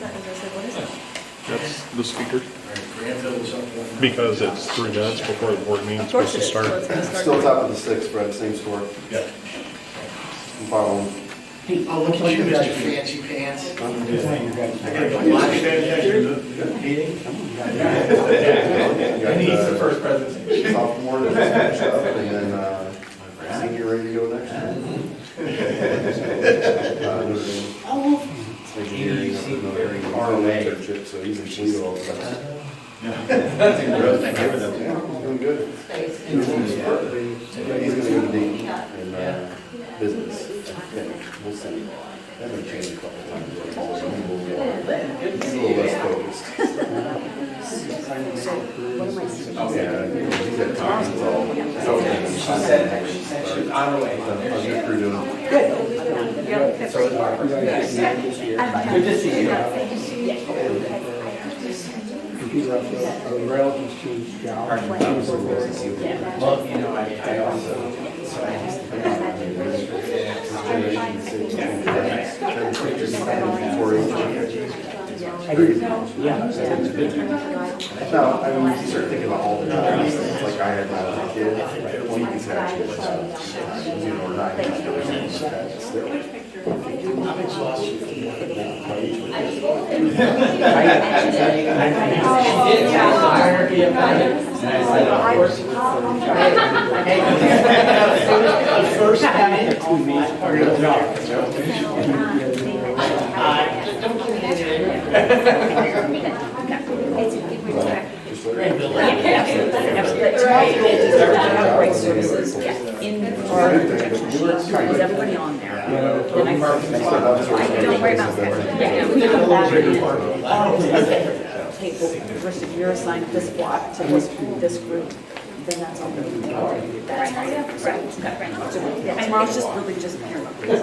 that? And I said, what is that? That's the speaker. Because it's 3 minutes before the board meeting's Of course supposed it to is, so start. it's gonna start. Still top of the 6th, Fred, same store. Yeah. Follow. Oh, look at you, Mr. Fancy Pants. I gotta go watch meeting. And he's the first presentation. Sophomore, that's finished up, and then senior ready to go next year. Notre Dame. It's engineering, up in Notre Dame. He's on an internship, so he's in Toledo all the time. That's engrossed, I give it up. Yeah, he's doing good. He's gonna go to Dayton in business, I think. We'll see. That may change a couple times. He's a little less focused. Oh, yeah, he's got time, it's all. She said she was on her way. How's your crew doing? So is Barbara. Good to see you. Computer up the relative to Gal. Well, you know, I also, so I just. I didn't, yeah. No, I mean, you start thinking about all the times, it's like I had when I was a kid, like, well, you can say actually, you know, or not, but still. I'm exhausted. First Break services in our, is everybody on there? And I don't worry about that. Hey, well, first if you're assigned this block to this group, then that's all. Right. So tomorrow's just really just here. Good.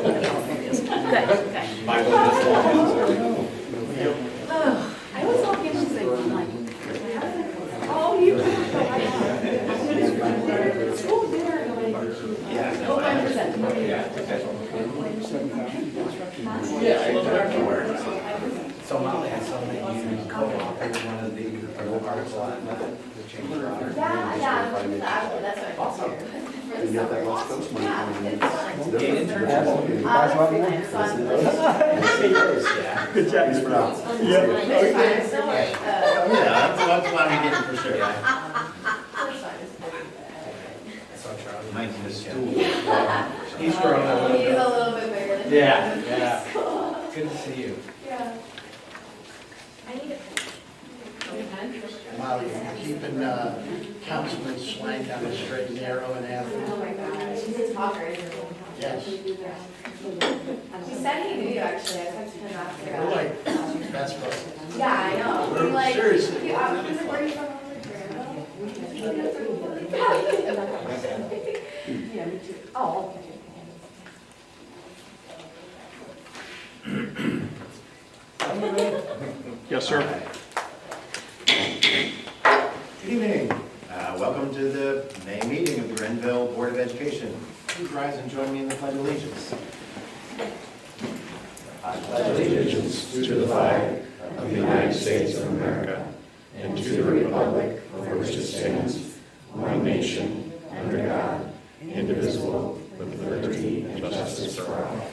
I was all anxious like, oh, you. School dinner. Yeah. Oh, 5%. So Molly has something you co-authored one of the articles on the chamber. That's what I was here. You got that West Coast money coming in. It's Gain different. Yeah. Good job. Thanks for now. Yeah, that's what I'm getting for sure. So Charlie, mine's the stool. He's growing up. He's a little bit bigger than Yeah. Good to see you. Yeah. I need it. Molly, keeping Councilman Swank on the straight and narrow in Athens. Oh my gosh, she's a talker, isn't she? Yes. She said he knew you actually, I texted him after. We're like best buds. Yeah, I know. We're He like, seriously. he, I was like, where are you from? I was like, yeah, me too. Oh, okay. Yes, sir. Good evening. Welcome to the May meeting of the Grenville Board of Education. Please rise and join me in the Pledge of Allegiance. I pledge allegiance to the flag of the United States of America and to the republic for which it stands, one nation, under God, indivisible, with liberty and justice for all.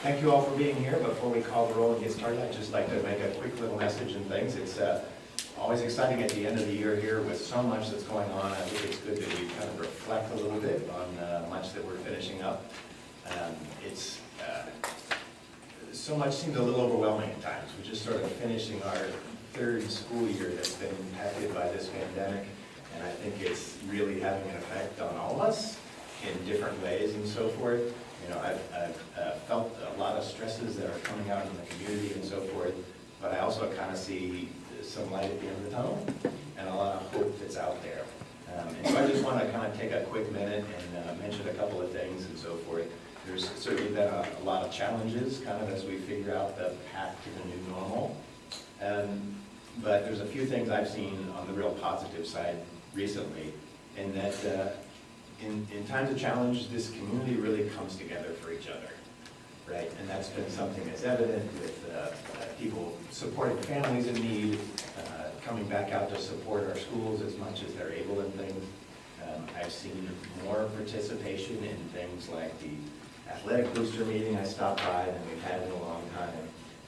Thank you all for being here. Before we call the roll and get started, I'd just like to make a quick little message and things. It's always exciting at the end of the year here with so much that's going on. I think it's good that we kind of reflect a little bit on much that we're finishing up. It's so much seems a little overwhelming at times. We're just sort of finishing our third school year that's been impacted by this pandemic, and I think it's really having an effect on all of us in different ways and so forth. You know, I've felt a lot of stresses that are coming out in the community and so forth, but I also kind of see some light at the end of the tunnel and a lot of hope that's out there. And so I just want to kind of take a quick minute and mention a couple of things and so forth. There's certainly been a lot of challenges kind of as we figure out the path to the new normal. But there's a few things I've seen on the real positive side recently, in that in times of challenge, this community really comes together for each other, right? And that's been something that's evident with people supporting families in need, coming back out to support our schools as much as they're able in things. I've seen more participation in things like the athletic booster meeting I stopped by than we've had in a long time.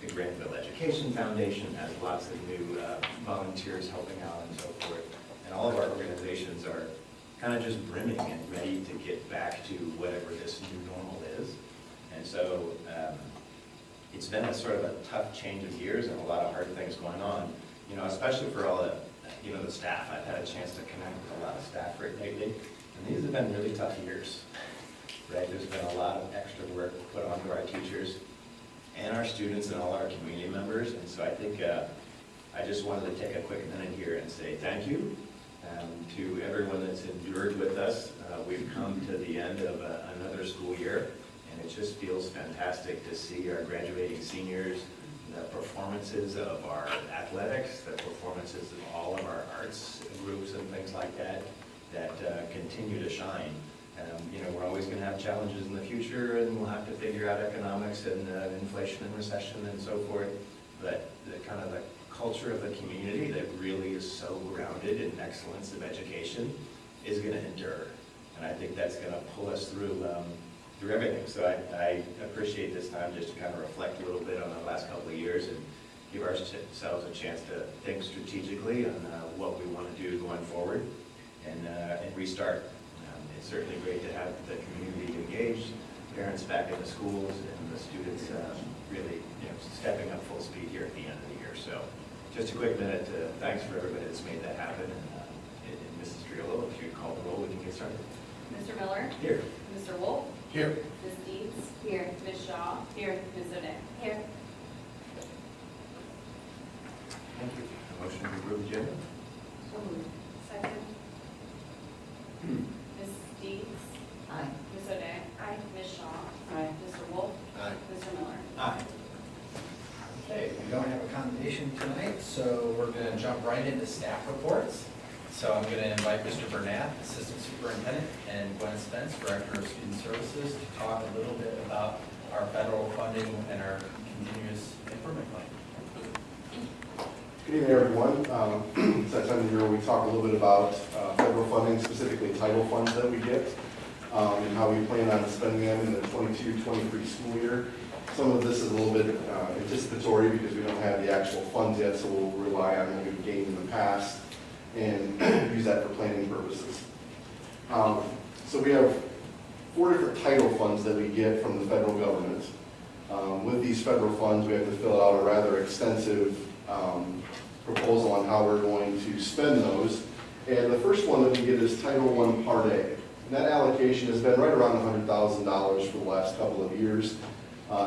The Granville Education Foundation has lots of new volunteers helping out and so forth. And all of our organizations are kind of just brimming and ready to get back to whatever this new normal is. And so it's been a sort of a tough change of years and a lot of hard things going on, you know, especially for all the, you know, the staff. I've had a chance to connect with a lot of staff lately, and these have been really tough years, right? There's been a lot of extra work put onto our teachers and our students and all our community members. And so I think I just wanted to take a quick minute here and say thank you to everyone that's endured with us. We've come to the end of another school year, and it just feels fantastic to see our graduating seniors, the performances of our athletics, the performances of all of our arts groups and things like that, that continue to shine. You know, we're always going to have challenges in the future, and we'll have to figure out economics and inflation and recession and so forth. But the kind of the culture of the community that really is so grounded in excellence of education is going to endure. And I think that's going to pull us through everything. So I appreciate this time just to kind of reflect a little bit on the last couple of years and give ourselves a chance to think strategically on what we want to do going forward and restart. It's certainly great to have the community engaged, parents back in the schools, and the students really, you know, stepping up full speed here at the end of the year. So just a quick minute to thanks for everybody that's made that happen. And Mrs. Triolo, if you call the roll, we can get started. Mr. Miller? Here. Mr. Wolf? Here. Ms. Deeds? Here. Ms. Shaw? Here. Ms. O'Day? Here. Thank you. Motion to approve the agenda? So moved. Second. Ms. Deeds? Aye. Ms. O'Day? Aye. Ms. Shaw? Aye. Mr. Wolf? Aye. Mr. Miller? Aye. Okay, we don't have a combination tonight, so we're going to jump right into staff reports. So I'm going to invite Mr. Burnett, Assistant Superintendent, and Gwen Spence, Director of Student Services, to talk a little bit about our federal funding and our continuous improvement plan. Good evening, everyone. It's that time of year where we talk a little bit about federal funding, specifically title funds that we get, and how we plan on spending them in the 22-23 school year. Some of this is a little bit anticipatory because we don't have the actual funds yet, so we'll rely on what we've gained in the past and use that for planning purposes. So we have 4 different title funds that we get from the federal government. With these federal funds, we have to fill out a rather extensive proposal on how we're going to spend those. And the first one that we get is Title I Part A. And that allocation has been right around $100,000 for the last couple of years.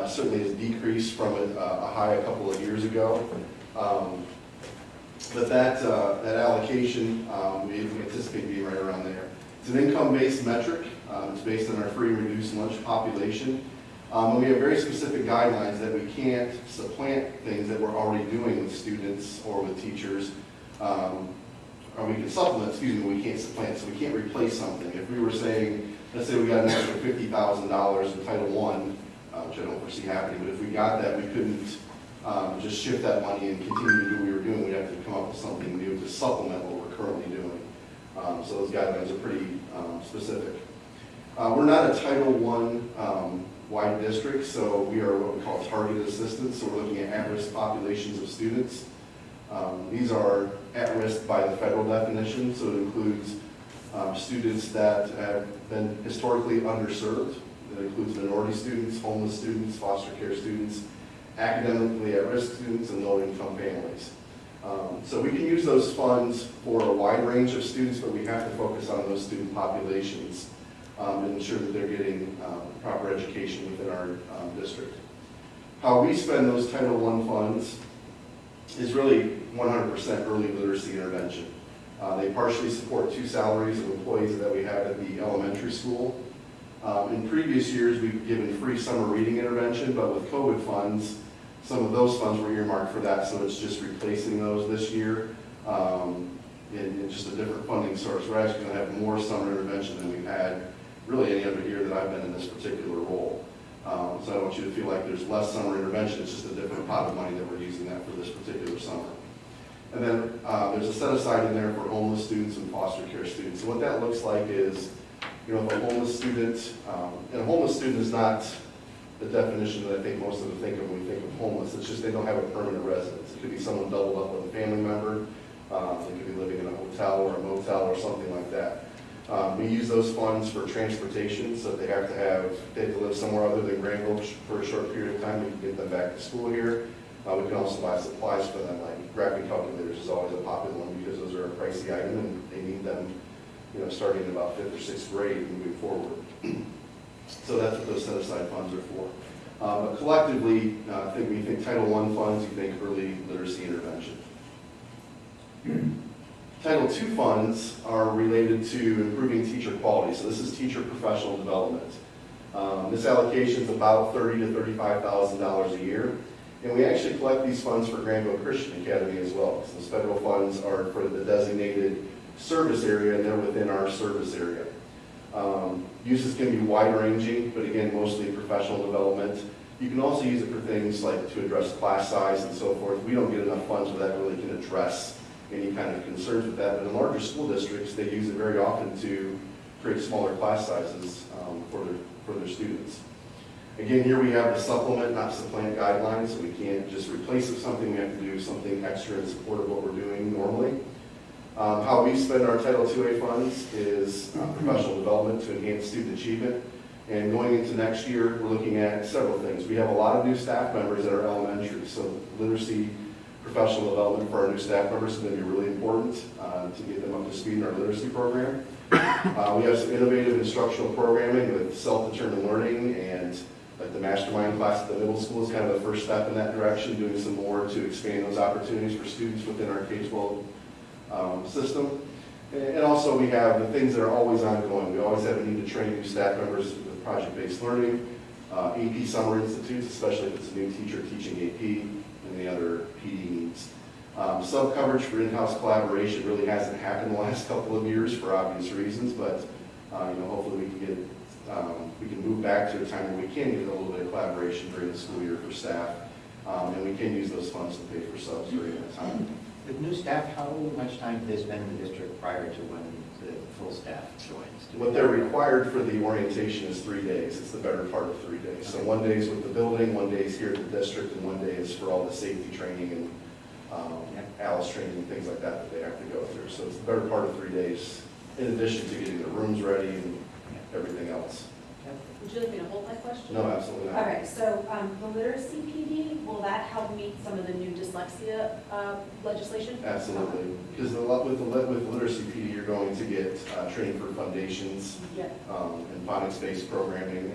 Certainly has decreased from a high a couple of years ago. But that allocation, we anticipate being right around there. It's an income-based metric. It's based on our free and reduced lunch population. And we have very specific guidelines that we can't supplant things that we're already doing with students or with teachers. Or we can supplement, we can't supplant, so we can't replace something. If we were saying, let's say we got an extra $50,000 in Title I, which I don't foresee happening, but if we got that, we couldn't just shift that money and continue to do what we were doing. We'd have to come up with something new to supplement what we're currently doing. So those guidelines are pretty specific. We're not a Title I wide district, so we are what we call targeted assistance. So we're looking at at-risk populations of students. These are at risk by the federal definition, so it includes students that have been historically underserved. That includes minority students, homeless students, foster care students, academically at-risk students, and low-income families. So we can use those funds for a wide range of students, but we have to focus on those student populations and ensure that they're getting proper education within our district. How we spend those Title I funds is really 100% early literacy intervention. They partially support 2 salaries of employees that we have at the elementary school. In previous years, we've given free summer reading intervention, but with COVID funds, some of those funds were earmarked for that, so it's just replacing those this year in just a different funding source. We're actually going to have more summer intervention than we've had really any other year that I've been in this particular role. So I don't want you to feel like there's less summer intervention, it's just a different pot of money that we're using that for this particular summer. And then there's a set aside in there for homeless students and foster care students. So what that looks like is, you know, if a homeless student, and a homeless student is not the definition that I think most of them think of when we think of homeless. It's just they don't have a permanent residence. It could be someone doubled up with a family member. They could be living in a hotel or a motel or something like that. We use those funds for transportation, so if they have to live somewhere other than Granville for a short period of time, we can get them back to school here. We can also buy supplies for them, like graphing calculators is always a popular one because those are a pricey item and they need them, you know, starting in about 5th or 6th grade and moving forward. So that's what those set-aside funds are for. But collectively, we think Title I funds, you think early literacy intervention. Title II funds are related to improving teacher quality. So this is teacher professional development. This allocation is about $30,000 to $35,000 a year. And we actually collect these funds for Granville Christian Academy as well. So those federal funds are for the designated service area and they're within our service area. Uses can be wide-ranging, but again, mostly professional development. You can also use it for things like to address class size and so forth. We don't get enough funds where that really can address any kind of concerns with that. But in larger school districts, they use it very often to create smaller class sizes for their students. Again, here we have the supplement, not supplant guidelines. So we can't just replace it with something. We have to do something extra in support of what we're doing normally. How we spend our Title IIA funds is professional development to enhance student achievement. And going into next year, we're looking at several things. We have a lot of new staff members at our elementary, so literacy, professional development for our new staff members is going to be really important to get them up to speed in our literacy program. We have some innovative instructional programming with self-determined learning, and like the mastermind class at the middle school is kind of the first step in that direction, doing some more to expand those opportunities for students within our K-12 system. And also we have the things that are always ongoing. We always have a need to train new staff members with project-based learning, AP summer institutes, especially if it's a new teacher teaching AP, and the other PD needs. Sub-coverage for in-house collaboration really hasn't happened the last couple of years for obvious reasons, but hopefully we can move back to a time where we can get a little bit of collaboration during the school year for staff, and we can use those funds to pay for subs during that time. With new staff, how much time do they spend in the district prior to when the full staff joins? What they're required for the orientation is 3 days. It's the better part of 3 days. So 1 day is with the building, 1 day is here at the district, and 1 day is for all the safety training and ALICE training and things like that they have to go through. So it's the better part of 3 days, in addition to getting the rooms ready and everything else. Would you like me to hold that question? No, absolutely not. Okay, so the literacy PD, will that help meet some of the new dyslexia legislation? Absolutely, because with literacy PD, you're going to get training for foundations Yeah. and phonics-based programming.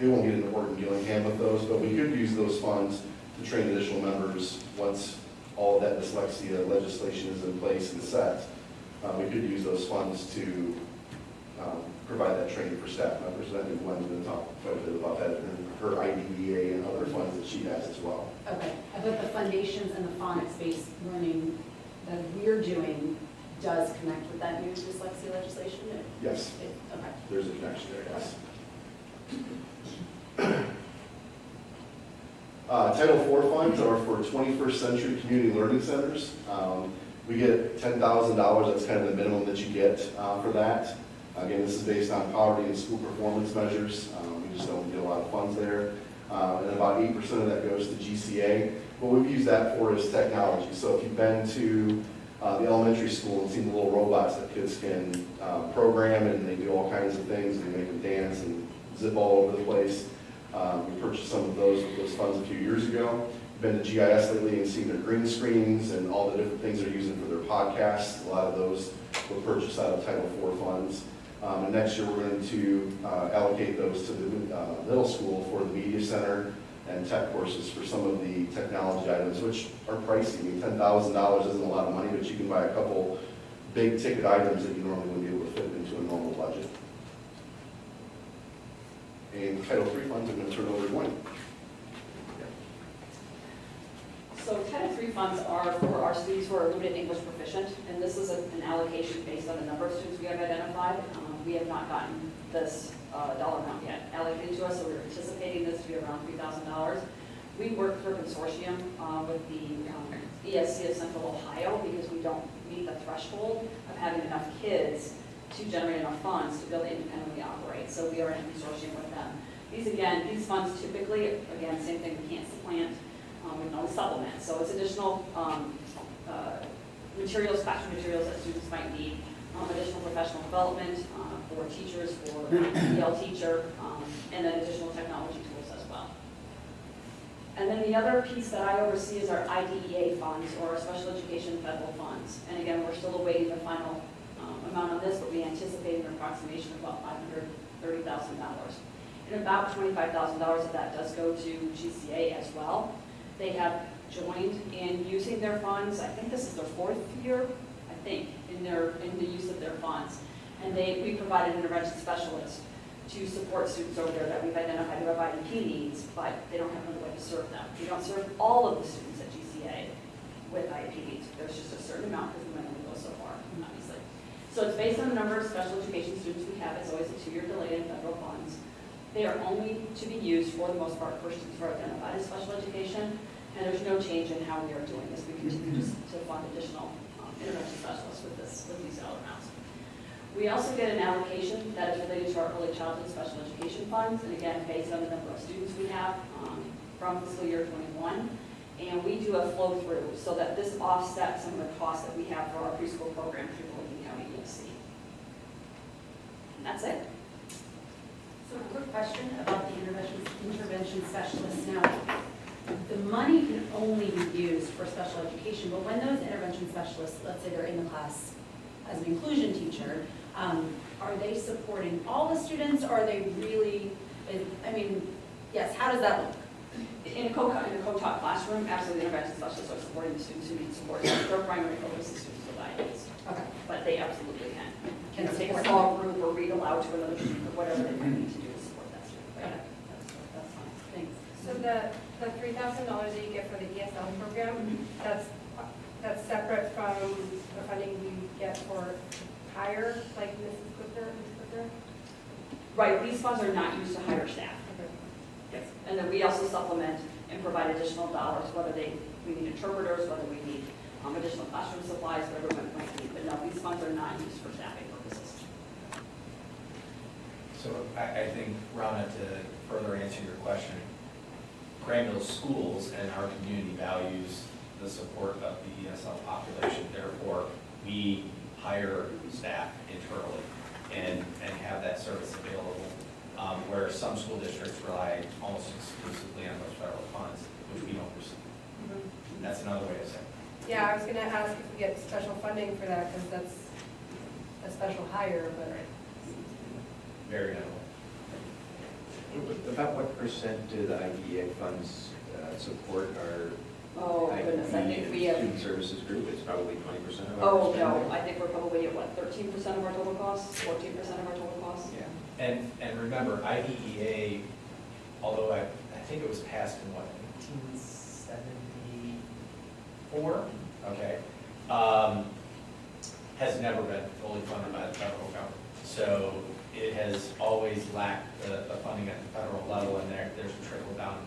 They won't get into Orton Gillingham with those, but we could use those funds to train additional members once all of that dyslexia legislation is in place and set. We could use those funds to provide that training for staff members. And I think Gwen's going to talk quite a bit about that in her IDEA and other funds that she has as well. Okay, but the foundations and the phonics-based learning that we're doing does connect with that new dyslexia legislation? Yes, Okay. there's a connection there, yes. Title IV funds are for 21st century community learning centers. We get $10,000, that's kind of the minimum that you get for that. Again, this is based on poverty and school performance measures. We just don't get a lot of funds there. And about 8% of that goes to GCA. What we've used that for is technology. So if you've been to the elementary school and seen the little robots that kids can program, and they do all kinds of things, and they make them dance and zip all over the place. We purchased some of those with those funds a few years ago. We've been to GIS lately and seen their green screens and all the different things they're using for their podcasts. A lot of those were purchased out of Title IV funds. And next year we're going to allocate those to the middle school for the media center and tech courses for some of the technology items, which are pricey. I mean, $10,000 isn't a lot of money, but you can buy a couple big ticket items that you normally wouldn't be able to fit into a normal budget. And Title III funds, I'm going to turn over to Gwen. So Title III funds are for our students who are limited English proficient, and this is an allocation based on the number of students we have identified. We have not gotten this dollar amount yet allocated to us, so we're anticipating this to be around $3,000. We work through a consortium with the ESC of Central Ohio because we don't meet the threshold of having enough kids to generate enough funds to be able to independently operate. So we are in a consortium with them. These funds typically, again, same thing, we can't supplant, we can only supplement. So it's additional materials, classroom materials that students might need, additional professional development for teachers, for EL teacher, and then additional technology tools as well. And then the other piece that I oversee is our IDEA funds, or our special education federal funds. And again, we're still awaiting the final amount on this, but we anticipate an approximation of about $530,000. And about $25,000 of that does go to GCA as well. They have joined in using their funds. I think this is their 4th year, I think, in the use of their funds. And we provided an intervention specialist to support students over there that we've identified who have IEP needs, but they don't have another way to serve them. We don't serve all of the students at GCA with IEP needs. There's just a certain amount because we might only go so far, obviously. So it's based on the number of special education students we have. It's always a 2-year delay in federal funds. They are only to be used for the most part for students who are identified as special education, and there's no change in how we are doing this. We continue to fund additional intervention specialists with these dollar amounts. We also get an allocation that is related to our early childhood special education funds, and again, based on the number of students we have from fiscal year 21. And we do a flow through so that this offsets some of the costs that we have for our preschool program through Lincoln County ESC. And that's it. So a quick question about the intervention specialists. Now, the money can only be used for special education, but when those intervention specialists, let's say they're in the class as an inclusion teacher, are they supporting all the students? Or are they really, I mean, yes, how does that look? In a co-taught classroom, absolutely intervention specialists are supporting the students who need support. Their primary focus is students with IEPs. Okay. But they absolutely can. Can Take a support small group or read aloud to another student or whatever they need to do to support that student. But Okay. that's fine. Thanks. So the $3,000 that you get for the ESL program, that's separate from the funding you get for hire, like Mrs. Clipper? Right, these funds are not used to hire staff. Yes. And then we also supplement and provide additional dollars, whether we need interpreters, whether we need additional classroom supplies, whatever we might need. But no, these funds are not used for staffing purposes. So I think, Rana, to further answer your question, Granville Schools and our community values the support of the ESL population. Therefore, we hire staff internally and have that service available, where some school districts rely almost exclusively on those federal funds, which we don't receive. That's another way to say it. Yeah, I was gonna ask if we get special funding for that, because that's a special hire, but. Very minimal. About what % do the IDEA funds support our Oh, goodness, I think we have, student services group? It's probably 20% of our oh, spending. no, I think we're probably at, what, 13% of our total costs, 14% of our total costs? Yeah. And remember, IDEA, although I think it was passed in what, 1974? Okay. Has never been fully funded by the federal government. So it has always lacked the funding at the federal level, and there's a trickle-down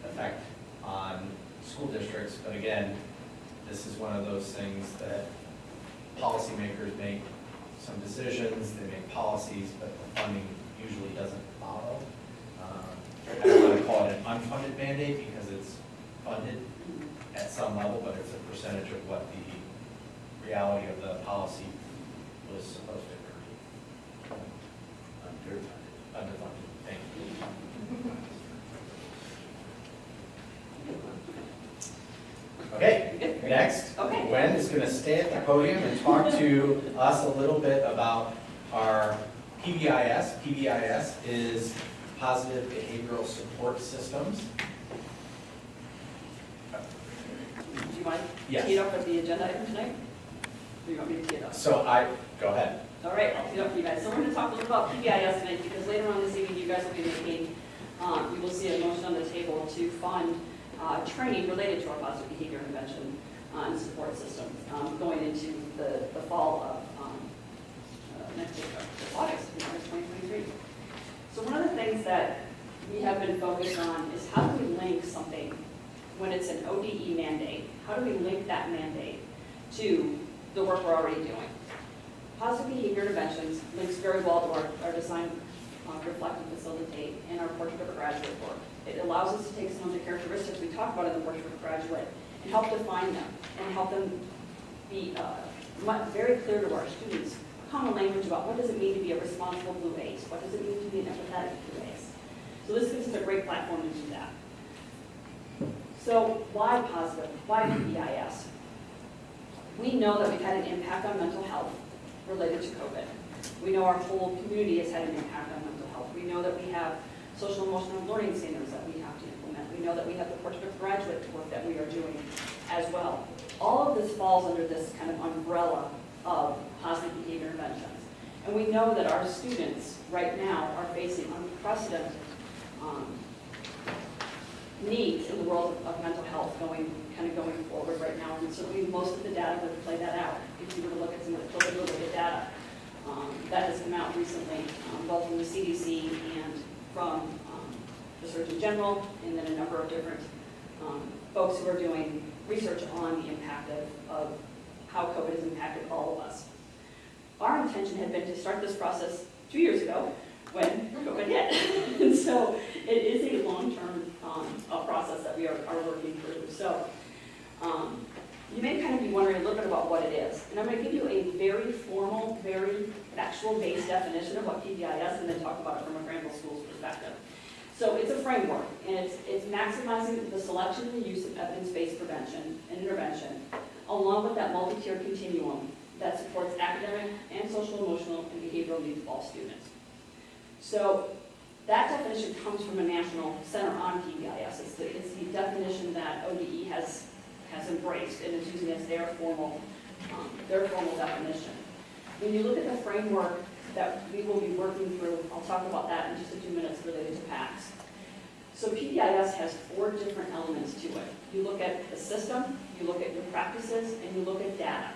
effect on school districts. But again, this is one of those things that policymakers make some decisions, they make policies, but the funding usually doesn't follow. I don't want to call it an unfunded mandate because it's funded at some level, but it's a percentage of what the reality of the policy was supposed to be. Underfunded, thank you. Okay, next, Okay. Gwen is going to stay at the podium and talk to us a little bit about our PBIS. PBIS is Positive Behavioral Support Systems. Do you mind Yes. tee it up with the agenda item tonight? Or you want me to tee it up? So go ahead. All right, I'll tee it up for you guys. So we're going to talk a little about PBIS tonight because later on this evening, you guys will be making, you will see a motion on the table to fund training related to our positive behavior intervention and support systems going into the fall of next year, August 2023. So one of the things that we have been focused on is how do we link something when it's an ODE mandate? How do we link that mandate to the work we're already doing? Positive behavior interventions links very well to our design, reflect and facilitate, and our portrait of a graduate work. It allows us to take some of the characteristics we talk about in the portrait of a graduate and help define them and help them be very clear to our students, common language about what does it mean to be a responsible Blue Ace? What does it mean to be an empathetic Blue Ace? So this gives us a great platform to do that. So why positive? Why PBIS? We know that we've had an impact on mental health related to COVID. We know our whole community has had an impact on mental health. We know that we have social emotional learning standards that we have to implement. We know that we have the portrait of graduate work that we are doing as well. All of this falls under this kind of umbrella of positive behavior interventions. And we know that our students right now are facing unprecedented needs in the world of mental health going forward right now. And certainly most of the data would play that out. If you were to look at some of the COVID-related data that has come out recently, both from the CDC and from the Surgeon General, and then a number of different folks who are doing research on the impact of how COVID has impacted all of us. Our intention had been to start this process 2 years ago when COVID hit. And so it is a long-term process that we are working through. So you may kind of be wondering a little bit about what it is. And I'm going to give you a very formal, very factual-based definition of what PBIS and then talk about it from a Granville Schools perspective. So it's a framework, and it's maximizing the selection and use of evidence-based prevention and intervention, along with that multi-tiered continuum that supports academic and social, emotional, and behavioral needs of all students. So that definition comes from a national center on PBIS. It's the definition that ODE has embraced, and it's using as their formal definition. When you look at the framework that we will be working through, I'll talk about that in just a few minutes related to PACS. So PBIS has 4 different elements to it. You look at the system, you look at your practices, and you look at data.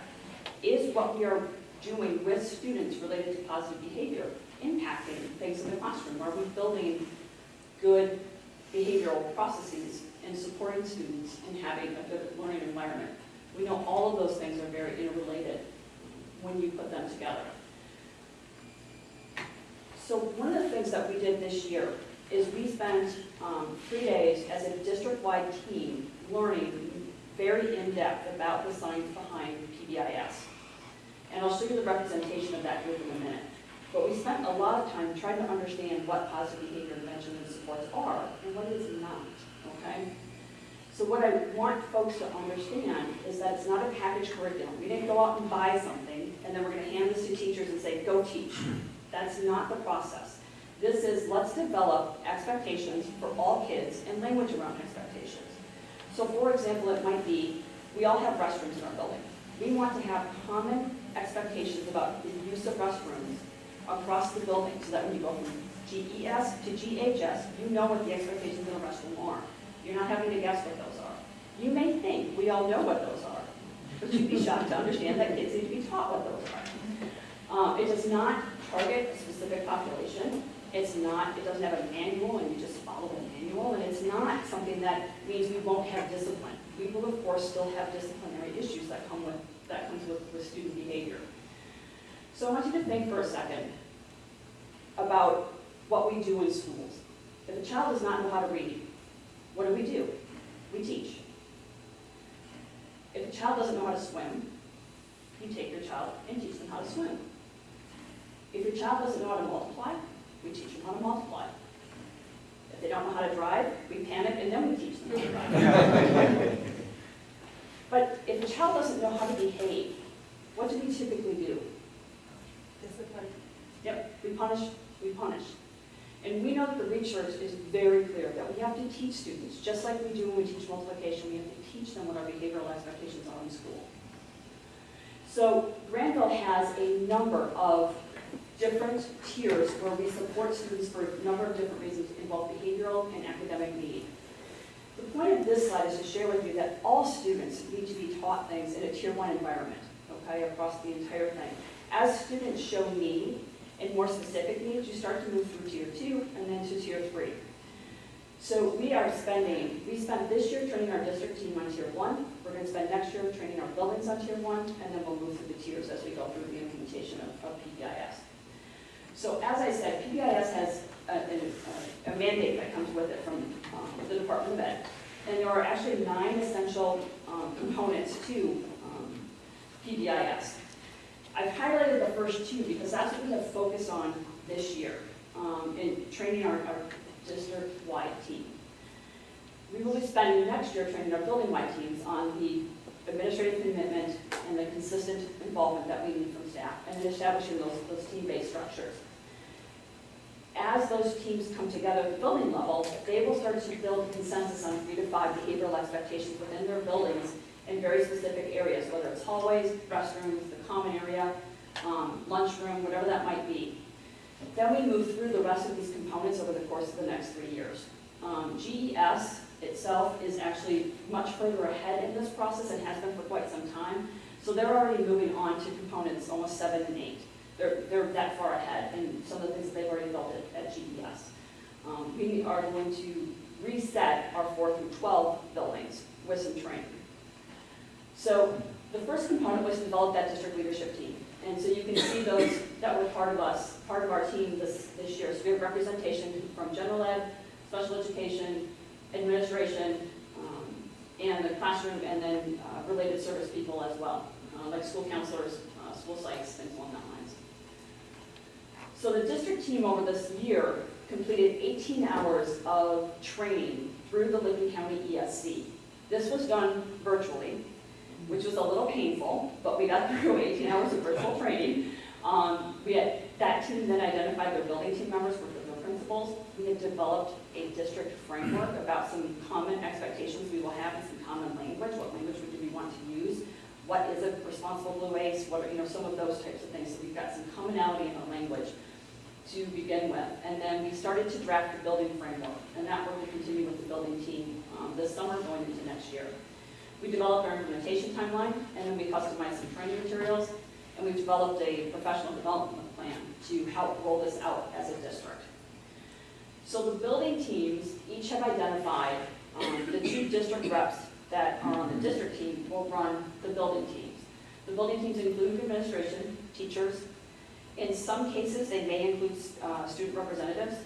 Is what we are doing with students related to positive behavior impacting things in the classroom? Are we building good behavioral processes and supporting students and having a good learning environment? We know all of those things are very interrelated when you put them together. So one of the things that we did this year is we spent 3 days as a district-wide team learning very in-depth about the science behind PBIS. And I'll show you the representation of that group in a minute. But we spent a lot of time trying to understand what positive behavior intervention and supports are and what it is not, okay? So what I want folks to understand is that it's not a packaged curriculum. We didn't go out and buy something and then we're going to hand this to teachers and say, go teach. That's not the process. This is, let's develop expectations for all kids and language around expectations. So for example, it might be, we all have restrooms in our building. We want to have common expectations about the use of restrooms across the building so that when you go from GES to GHS, you know what the expectations in a restroom are. You're not having to guess what those are. You may think we all know what those are, but you'd be shocked to understand that kids need to be taught what those are. It does not target a specific population. It doesn't have a manual and you just follow the manual, and it's not something that means we won't have discipline. We will of course still have disciplinary issues that comes with student behavior. So I want you to think for a second about what we do in schools. If a child does not know how to read, what do? We teach. If a child doesn't know how to swim, you take your child and teach them how to swim. If your child doesn't know how to multiply, we teach them how to multiply. If they don't know how to drive, we panic and then we teach them how to drive. But if a child doesn't know how to behave, what do we typically do? Discipline. Yep, we punish. And we know that the research is very clear that we have to teach students, just like we do when we teach multiplication, we have to teach them what our behavioral expectations are in school. So Granville has a number of different tiers where we support students for a number of different reasons in both behavioral and academic need. The point of this slide is to share with you that all students need to be taught things in a tier 1 environment, okay, across the entire thing. As students show need and more specific needs, you start to move through tier 2 and then to tier 3. So we spent this year training our district team on tier 1. We're going to spend next year training our buildings on tier 1, and then we'll move through the tiers as we go through the implementation of PBIS. So as I said, PBIS has a mandate that comes with it from the Department of Ed. And there are actually 9 essential components to PBIS. I've highlighted the first 2 because that's what we have focused on this year in training our district-wide team. We will be spending next year training our building-wide teams on the administrative commitment and the consistent involvement that we need from staff, and then establishing those team-based structures. As those teams come together at the building level, they will start to build consensus on 3 to 5 behavioral expectations within their buildings in very specific areas, whether it's hallways, restrooms, the common area, lunchroom, whatever that might be. Then we move through the rest of these components over the course of the next 3 years. GES itself is actually much further ahead in this process and has been for quite some time. So they're already moving on to components almost 7 and 8. They're that far ahead in some of the things that they've already built at GES. We are going to reset our 4 through 12 buildings with some training. So the first component was to develop that district leadership team. And so you can see those that were part of our team this year. So we have representation from general ed, special education, administration, and the classroom, and then related service people as well, like school counselors, school psychs, things along that lines. So the district team over this year completed 18 hours of training through the Lincoln County ESC. This was done virtually, which was a little painful, but we got through 18 hours of virtual training. That team then identified their building team members with their principals. We had developed a district framework about some common expectations we will have and some common language. What language do we want to use? What is a responsible blue waste? What are, some of those types of things. So we've got some commonality in the language to begin with. And then we started to draft the building framework, and that work will continue with the building team this summer going into next year. We developed our implementation timeline, and then we customized some training materials, and we've developed a professional development plan to help roll this out as a district. So the building teams each have identified the 2 district reps that are on the district team will run the building teams. The building teams include administration, teachers. In some cases, they may include student representatives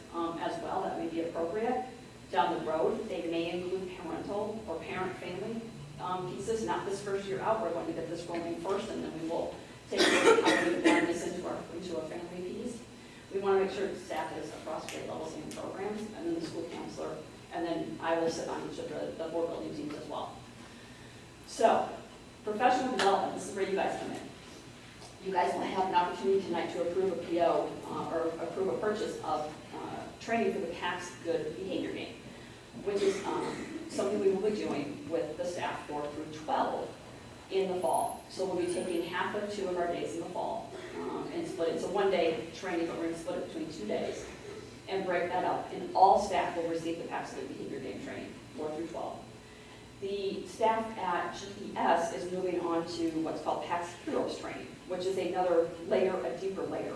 as well. That may be appropriate. Down the road, they may include parental or parent-family pieces. Not this first year out. We're going to get this rolling first, and then we will take a look at how we blend this into a family piece. We want to make sure staff is across grade levels and programs, and then the school counselor, and then I will sit on each of the 4 building teams as well. So, professional development, this is where you guys come in. You guys will have an opportunity tonight to approve a PO or approve a purchase of training for the PACS Good Behavior Game, which is something we will be doing with the staff 4 through 12 in the fall. So we'll be taking half of 2 of our days in the fall and split it. It's a 1-day training, but we're going to split it between 2 days and break that up. And all staff will receive the PACS Good Behavior Game training, 4 through 12. The staff at GES is moving on to what's called PACS Heroes training, which is another layer, a deeper layer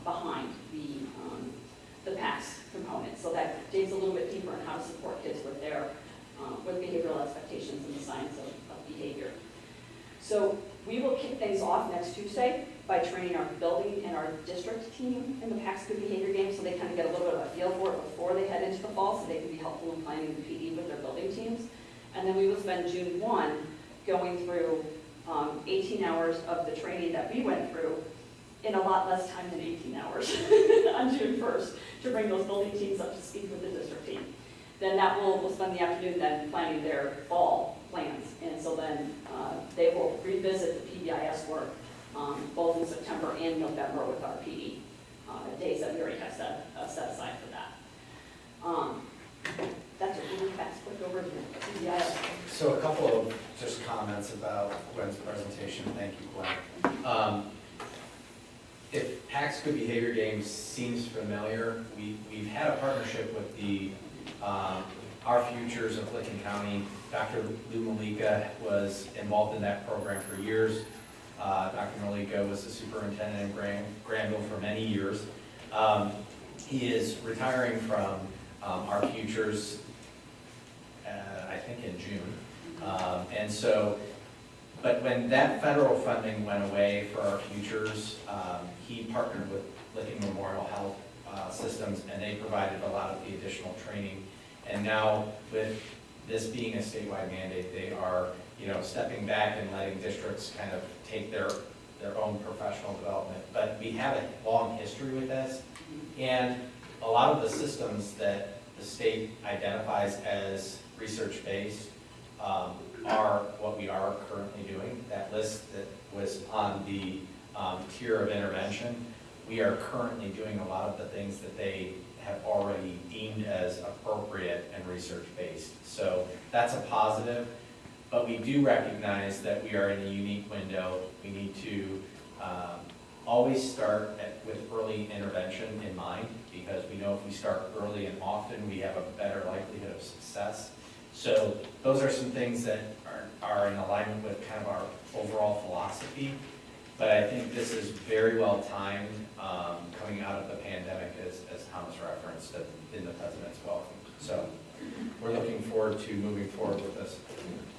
behind the PACS component. So that digs a little bit deeper on how to support kids with their with behavioral expectations and the science of behavior. So we will kick things off next Tuesday by training our building and our district team in the PACS Good Behavior Game, so they kind of get a little bit of a feel for it before they head into the fall, so they can be helpful in planning the PD with their building teams. And then we will spend June 1 going through 18 hours of the training that we went through in a lot less time than 18 hours on June 1st to bring those building teams up to speed with the district team. Then we'll spend the afternoon then planning their fall plans. And so then they will revisit the PBIS work both in September and November with our PD days that we already have set aside for that. That's a really fast, quick overview. PBIS. So a couple of just comments about Gwen's presentation. Thank you, Gwen. If PACS Good Behavior Games seems familiar, we've had a partnership with the Our Futures of Lincoln County. Dr. Lou Malika was involved in that program for years. Dr. Maliko was the superintendent in Granville for many years. He is retiring from our futures, I think in June. And so, but when that federal funding went away for our futures, he partnered with Licking Memorial Health Systems, and they provided a lot of the additional training. And now with this being a statewide mandate, they are, stepping back and letting districts kind of take their own professional development. But we have a long history with this, and a lot of the systems that the state identifies as research-based are what we are currently doing. That list that was on the tier of intervention, we are currently doing a lot of the things that they have already deemed as appropriate and research-based. So that's a positive, but we do recognize that we are in a unique window. We need to always start with early intervention in mind, because we know if we start early and often, we have a better likelihood of success. So those are some things that are in alignment with kind of our overall philosophy. But I think this is very well timed coming out of the pandemic, as Thomas referenced in the President's welcome. So we're looking forward to moving forward with this.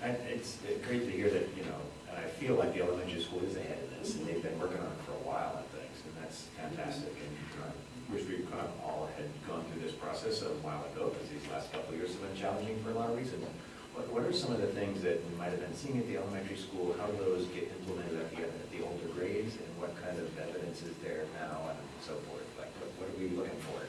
And it's great to hear that, and I feel like the elementary school is ahead of this, and they've been working on it for a while, I think, and that's fantastic. And wish we kind of all had gone through this process a while ago, because these last couple of years have been challenging for a lot of reasons. What are some of the things that we might have been seeing at the elementary school? How do those get implemented at the older grades, and what kind of evidence is there now, and so forth? Like, what are we looking for?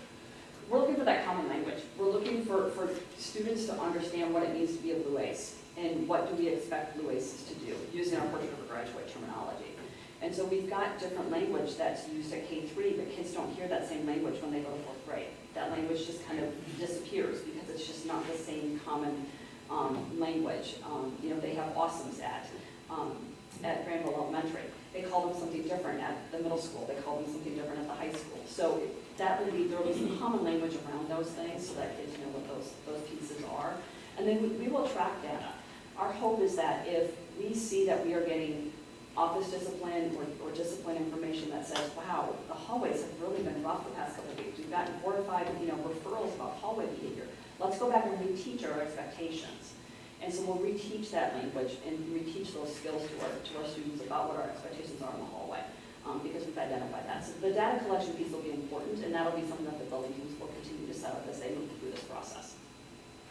We're looking for that common language. We're looking for students to understand what it means to be a Blue Ace, and what do we expect Blue Aces to do, using our portrait of a graduate terminology. And so we've got different language that's used at K-3, but kids don't hear that same language when they go to 4th grade. That language just kind of disappears, because it's just not the same common language. They have awesomes at Granville Elementary. They call them something different at the middle school. They call them something different at the high school. So there will be some common language around those things, so that kids know what those pieces are. And then we will track data. Our hope is that if we see that we are getting office discipline or discipline information that says, wow, the hallways have really been rough the past couple of weeks. We've gotten 4 to 5 referrals about hallway behavior. Let's go back and reteach our expectations. And so we'll reteach that language and reteach those skills to our students about what our expectations are in the hallway, because we've identified that. So the data collection piece will be important, and that'll be something that the building teams will continue to set up as they move through this process.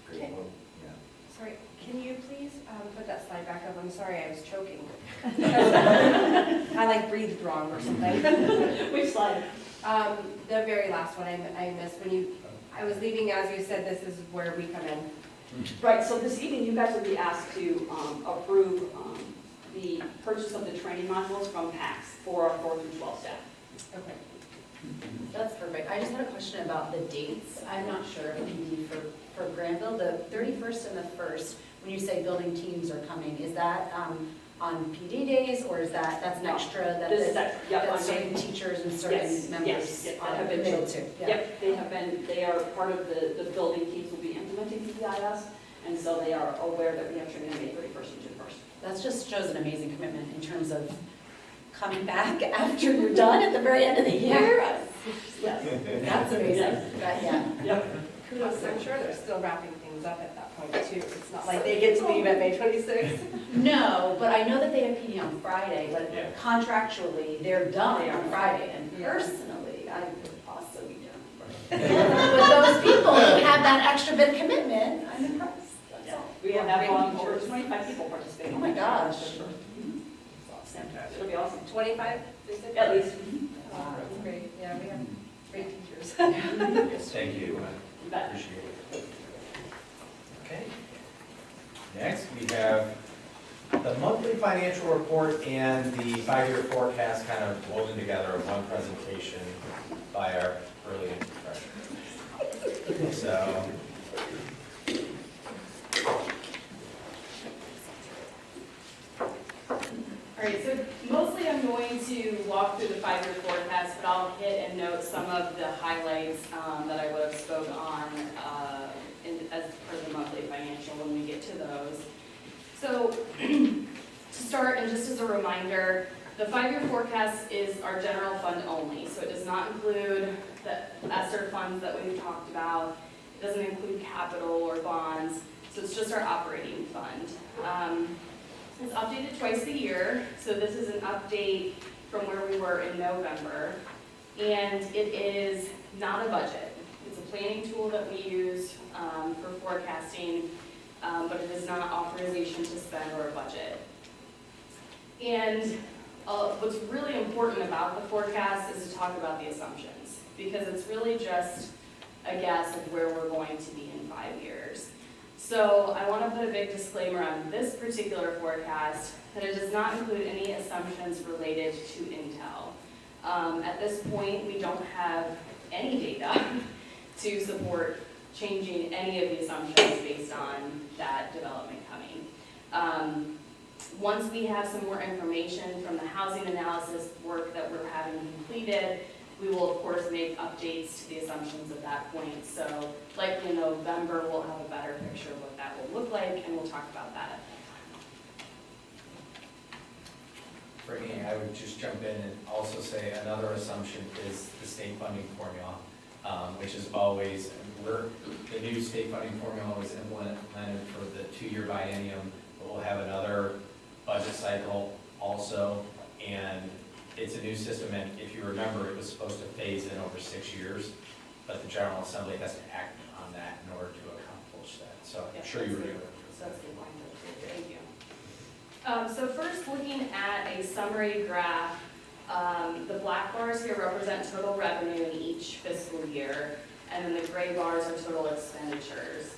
Great. Okay. Well, yeah. Sorry, can you please put that slide back up? I'm sorry, I was choking. I breathed wrong or something. Which slide? The very last one I missed I was leaving as you said this is where we come in. Right, so this evening you guys will be asked to approve the purchase of the training modules from PACS for our 4 through 12 staff. Okay. That's perfect. I just had a question about the dates. I'm not sure if indeed for Granville, the 31st and the 1st, when you say building teams are coming, is that on PD days, or is that's an extra that certain teachers and certain members have been committed to? Yeah. Yep, they are part of the building teams will be implementing PBIS, and so they are aware that we have training on May 31st and June 1st. That just shows an amazing commitment in terms of coming back after you're done at the very end of the year. Yes. That's amazing. Yeah. Yep. Kudos, I'm sure they're still wrapping things up at that point too. It's not like they get to leave at May 26th. No, but I know that they have PD on Friday, but Yeah. contractually, they're done on Friday, and Yeah. personally, I would also be done. With those people who have that extra bit of commitment, I'm impressed. That's all. We have over 25 people participating. Oh my gosh. It'll be awesome. 25? At least. Wow, that's great. Yeah, we have great teachers. Yes, thank you. You bet. Appreciate it. Okay. Next, we have the monthly financial report and the 5-year forecast kind of woven together in one presentation by our brilliant treasurer. So, All right, so mostly I'm going to walk through the 5-year forecast, but I'll hit and note some of the highlights that I would have spoke on as part of the monthly financial when we get to those. So to start, and just as a reminder, The 5-year forecast is our general fund only, so it does not include the ESSER funds that we've talked about. It doesn't include capital or bonds, so it's just our operating fund. It's updated twice a year, so this is an update from where we were in November. And it is not a budget. It's a planning tool that we use for forecasting, but it is not authorization to spend or a budget. And what's really important about the forecast is to talk about the assumptions, because it's really just a guess of where we're going to be in 5 years. So I want to put a big disclaimer on this particular forecast that it does not include any assumptions related to Intel. At this point, we don't have any data to support changing any of the assumptions based on that development coming. Once we have some more information from the housing analysis work that we're having completed, we will of course make updates to the assumptions at that point. So likely in November, we'll have a better picture of what that will look like, and we'll talk about that at that time. For me, I would just jump in and also say another assumption is the state funding formula, which is always, the new state funding formula was implemented for the 2-year biennium, but we'll have another budget cycle also, and it's a new system, and if you remember, it was supposed to phase in over 6 years, but the General Assembly has to act on that in order to accomplish that. So I'm sure you remember. So that's the line. Thank you. So first, looking at a summary graph, the black bars here represent total revenue in each fiscal year, and then the gray bars are total expenditures.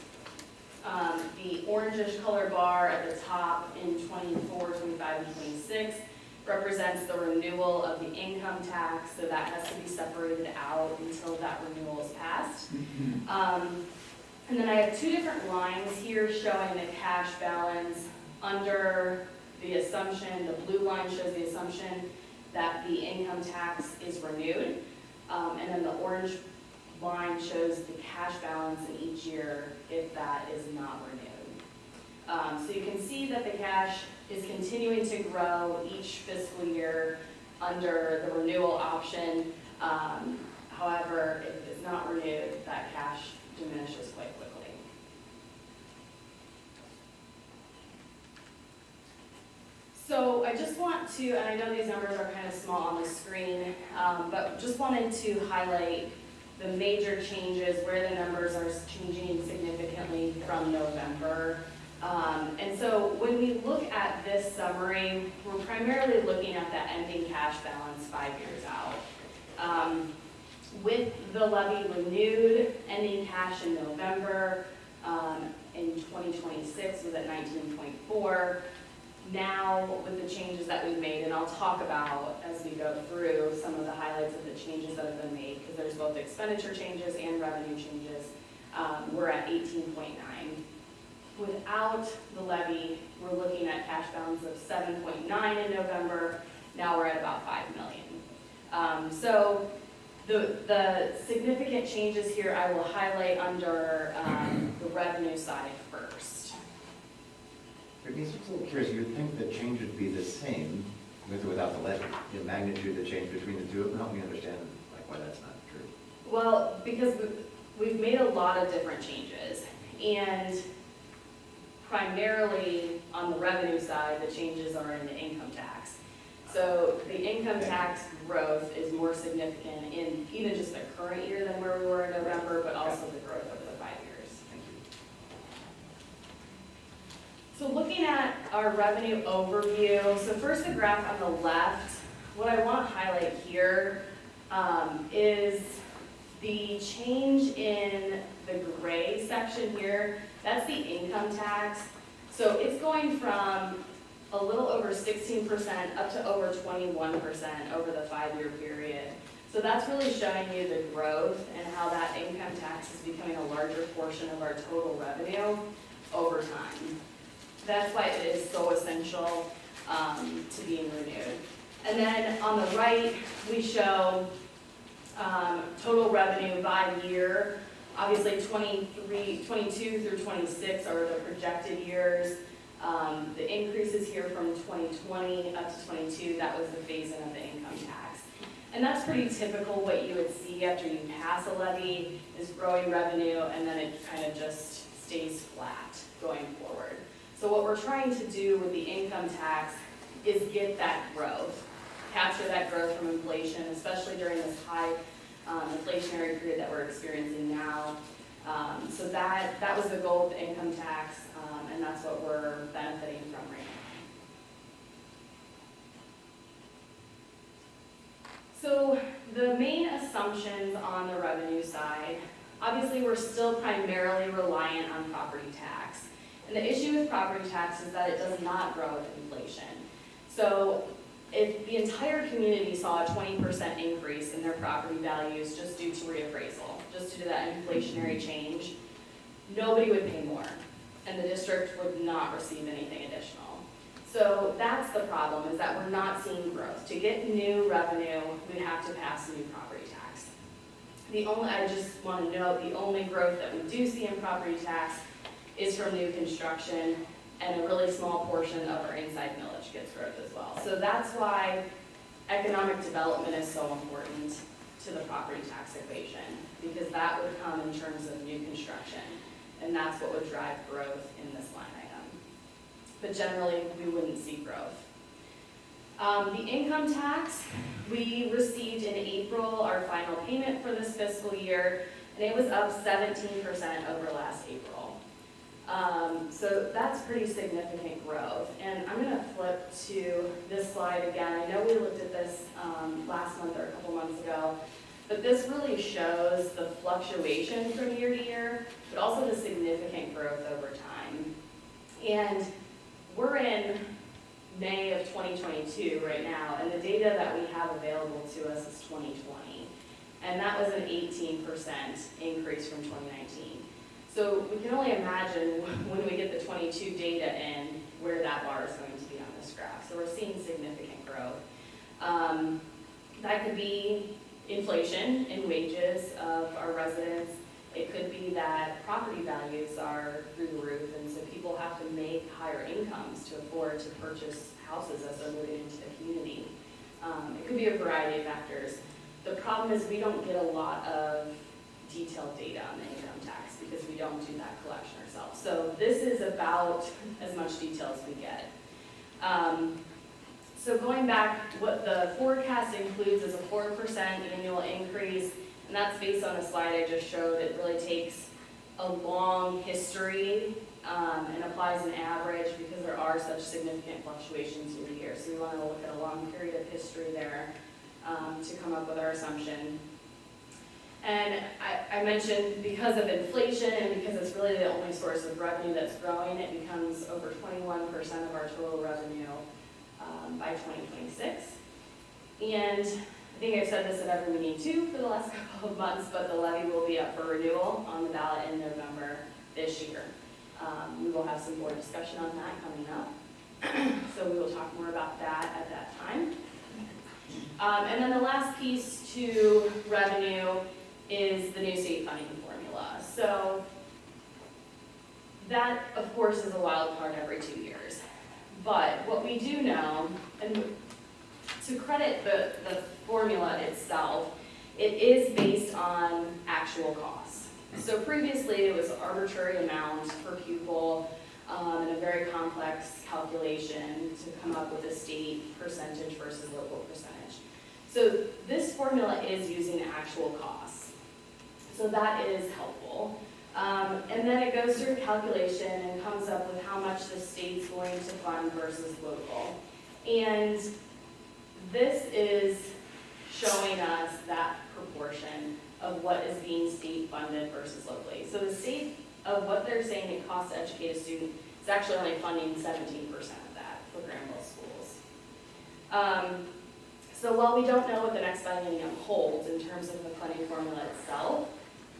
The orangish color bar at the top in 24, 25, and 26 represents the renewal of the income tax, so that has to be separated out until that renewal is passed. And then I have 2 different lines here showing the cash balance under the assumption. The blue line shows the assumption that the income tax is renewed, and then the orange line shows the cash balance in each year if that is not renewed. So you can see that the cash is continuing to grow each fiscal year under the renewal option. However, if it's not renewed, that cash diminishes quite quickly. So I just want to, and I know these numbers are kind of small on the screen, but just wanted to highlight the major changes where the numbers are changing significantly from November. And so when we look at this summary, we're primarily looking at that ending cash balance 5 years out. With the levy renewed, ending cash in November in 2026 was at 19.4. Now, with the changes that we've made, and I'll talk about as we go through some of the highlights of the changes that have been made, because there's both expenditure changes and revenue changes, we're at 18.9. Without the levy, we're looking at cash balance of 7.9 in November. Now we're at about 5 million. So the significant changes here I will highlight under the revenue side first. I'm just a little curious, you'd think the change would be the same with or without the levy, the magnitude of the change between the two. Help me understand why that's not true. Well, because we've made a lot of different changes, and primarily on the revenue side, the changes are in the income tax. So the income tax growth is more significant in even just the current year than where we were in November, but also the growth over the 5 years. Thank you. So looking at our revenue overview, so first the graph on the left, what I want to highlight here is the change in the gray section here. That's the income tax. So it's going from a little over 16% up to over 21% over the 5-year period. So that's really showing you the growth and how that income tax is becoming a larger portion of our total revenue over time. That's why it is so essential to being renewed. And then on the right, we show total revenue by year. Obviously 22 through 26 are the projected years. The increases here from 2020 up to 22, that was the phase-in of the income tax. And that's pretty typical what you would see after you pass a levy is growing revenue, and then it kind of just stays flat going forward. So what we're trying to do with the income tax is get that growth, capture that growth from inflation, especially during this high inflationary period that we're experiencing now. So that was the goal of the income tax, and that's what we're benefiting from right now. So the main assumptions on the revenue side, obviously we're still primarily reliant on property tax. And the issue with property tax is that it does not grow with inflation. So if the entire community saw a 20% increase in their property values just due to reappraisal, just due to that inflationary change, nobody would pay more, and the district would not receive anything additional. So that's the problem, is that we're not seeing growth. To get new revenue, we'd have to pass new property tax. I just want to note, the only growth that we do see in property tax is from new construction, and a really small portion of our inside millage gets growth as well. So that's why economic development is so important to the property tax equation, because that would come in terms of new construction, and that's what would drive growth in this line item. But generally, we wouldn't see growth. The income tax, we received in April our final payment for this fiscal year, and it was up 17% over last April. So that's pretty significant growth. And I'm going to flip to this slide again. I know we looked at this last month or a couple months ago, but this really shows the fluctuation from year to year, but also the significant growth over time. And we're in May of 2022 right now, and the data that we have available to us is 2020. And that was an 18% increase from 2019. So we can only imagine when we get the 22 data in where that bar is going to be on this graph. So we're seeing significant growth. That could be inflation in wages of our residents. It could be that property values are through the roof, and so people have to make higher incomes to afford to purchase houses as they're moving into the community. It could be a variety of factors. The problem is we don't get a lot of detailed data on the income tax because we don't do that collection ourselves. So this is about as much detail as we get. So going back, what the forecast includes is a 4% annual increase, and that's based on a slide I just showed. It really takes a long history and applies an average because there are such significant fluctuations year to year. So we want to look at a long period of history there to come up with our assumption. And I mentioned because of inflation and because it's really the only source of revenue that's growing, it becomes over 21% of our total revenue by 2026. And I think I've said this at every meeting too for the last couple of months, but the levy will be up for renewal on the ballot in November this year. We will have some more discussion on that coming up. So we will talk more about that at that time. And then the last piece to revenue is the new state funding formula. So that, of course, is a wild card every 2 years. But what we do know, and to credit the formula itself, it is based on actual costs. So previously it was arbitrary amounts per pupil and a very complex calculation to come up with a state percentage versus local percentage. So this formula is using actual costs. So that is helpful. And then it goes through a calculation and comes up with how much the state's going to fund versus local. And this is showing us that proportion of what is being state funded versus locally. So the state of what they're saying it costs to educate a student is actually only funding 17% of that for Granville schools. So while we don't know what the next biennium holds in terms of the funding formula itself,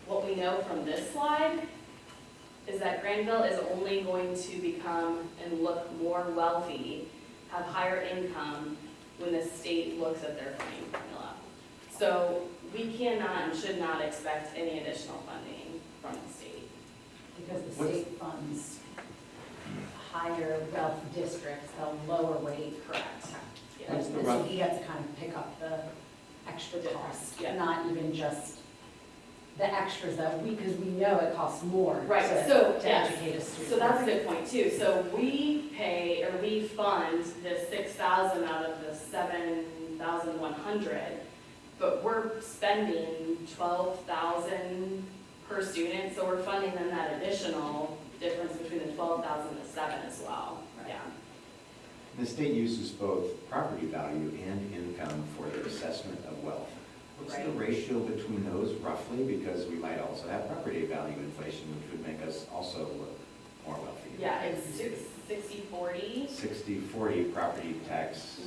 what we know from this slide is that Granville is only going to become and look more wealthy, have higher income when the state looks at their funding formula. So we cannot and should not expect any additional funding from the state. Because the state funds higher wealth districts at a lower rate. Correct. Yeah. What's the So rough- he gets to kind of pick up the extra cost, Yeah. not even just the extras that because we know it costs more Right, to so, to yes. educate a student. So that's a good point too. So we pay, or we fund the 6,000 out of the 7,100, but we're spending 12,000 per student, so we're funding them that additional difference between the 12,000 and the 7 as well. Yeah. The state uses both property value and income for their assessment of wealth. What's the Right. ratio between those roughly? Because we might also have property value inflation, which would make us also look more wealthy. Yeah, it's 60/40. 60/40 property tax,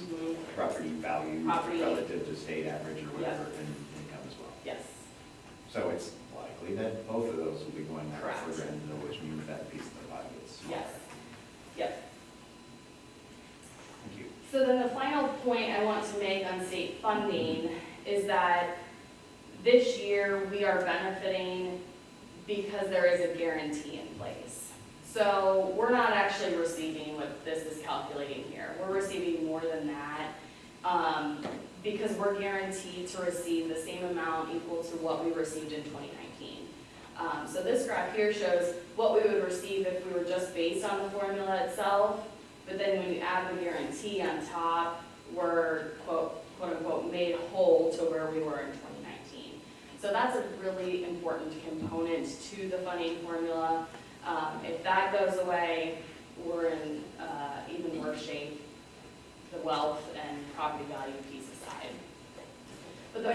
property value Property. relative to state average or whatever, Yeah. and income as well. Yes. So it's likely that both of those will be going back Correct. further into, which means that piece of the pie gets smaller. Yes. Yep. Thank you. So then the final point I want to make on state funding is that this year we are benefiting because there is a guarantee in place. So we're not actually receiving what this is calculating here. We're receiving more than that because we're guaranteed to receive the same amount equal to what we received in 2019. So this graph here shows what we would receive if we were just based on the formula itself, but then when you add the guarantee on top, we're quote unquote made whole to where we were in 2019. So that's a really important component to the funding formula. If that goes away, we're in even worse shape, the wealth and property value piece aside. But the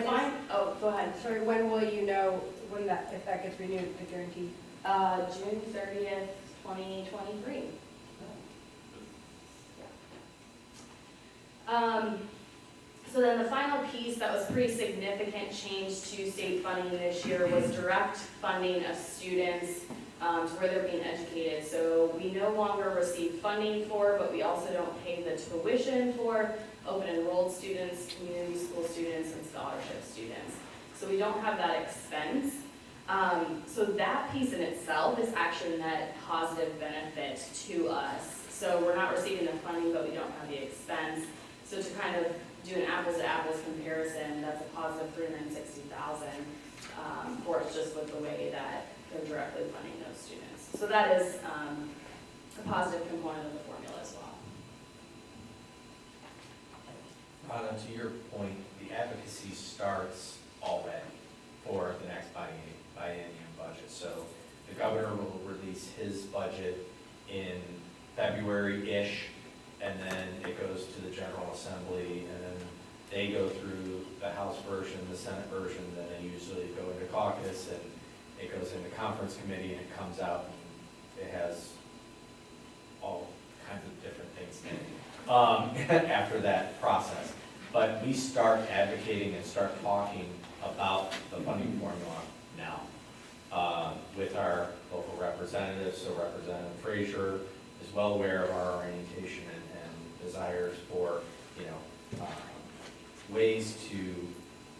go ahead. Sorry, when will you know when that, if that gets renewed, the guarantee? June 30th, 2023. So then the final piece that was pretty significant change to state funding this year was direct funding of students to where they're being educated. So we no longer receive funding for, but we also don't pay the tuition for open enrolled students, community school students, and scholarship students. So we don't have that expense. So that piece in itself is actually a net positive benefit to us. So we're not receiving the funding, but we don't have the expense. So to kind of do an apples to apples comparison, that's a positive $360,000 for us just with the way that they're directly funding those students. So that is a positive component of the formula as well. Anna, to your point, the advocacy starts already for the next biennium budget. So the governor will release his budget in February-ish, and then it goes to the General Assembly, and then they go through the House version, the Senate version, then they usually go into caucus, and it goes into conference committee, and it comes out, and it has all kinds of different things in it after that process. But we start advocating and start talking about the funding formula now with our local representatives. So Representative Frazier is well aware of our orientation and desires for, ways to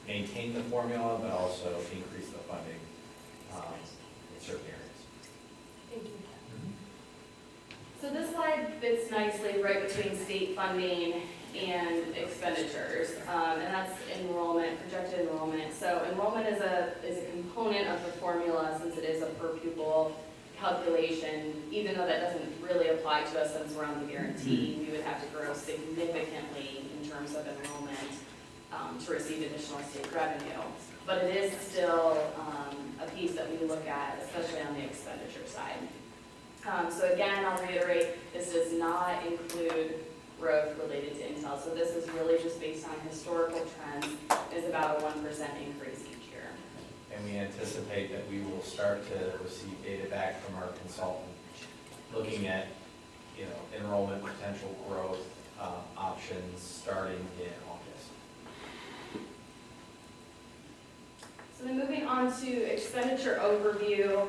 maintain the formula, but also increase the funding in certain areas. Thank you. So this slide fits nicely right between state funding and expenditures, and that's enrollment, projected enrollment. So enrollment is a component of the formula since it is a per pupil calculation, even though that doesn't really apply to us since we're on the guarantee. We would have to grow significantly in terms of enrollment to receive additional state revenue. But it is still a piece that we look at, especially on the expenditure side. So again, I'll reiterate, this does not include growth related to Intel. So this is really just based on historical trends. It's about a 1% increase each year. And we anticipate that we will start to receive data back from our consultant, looking at, enrollment potential growth options starting in August. So then moving on to expenditure overview,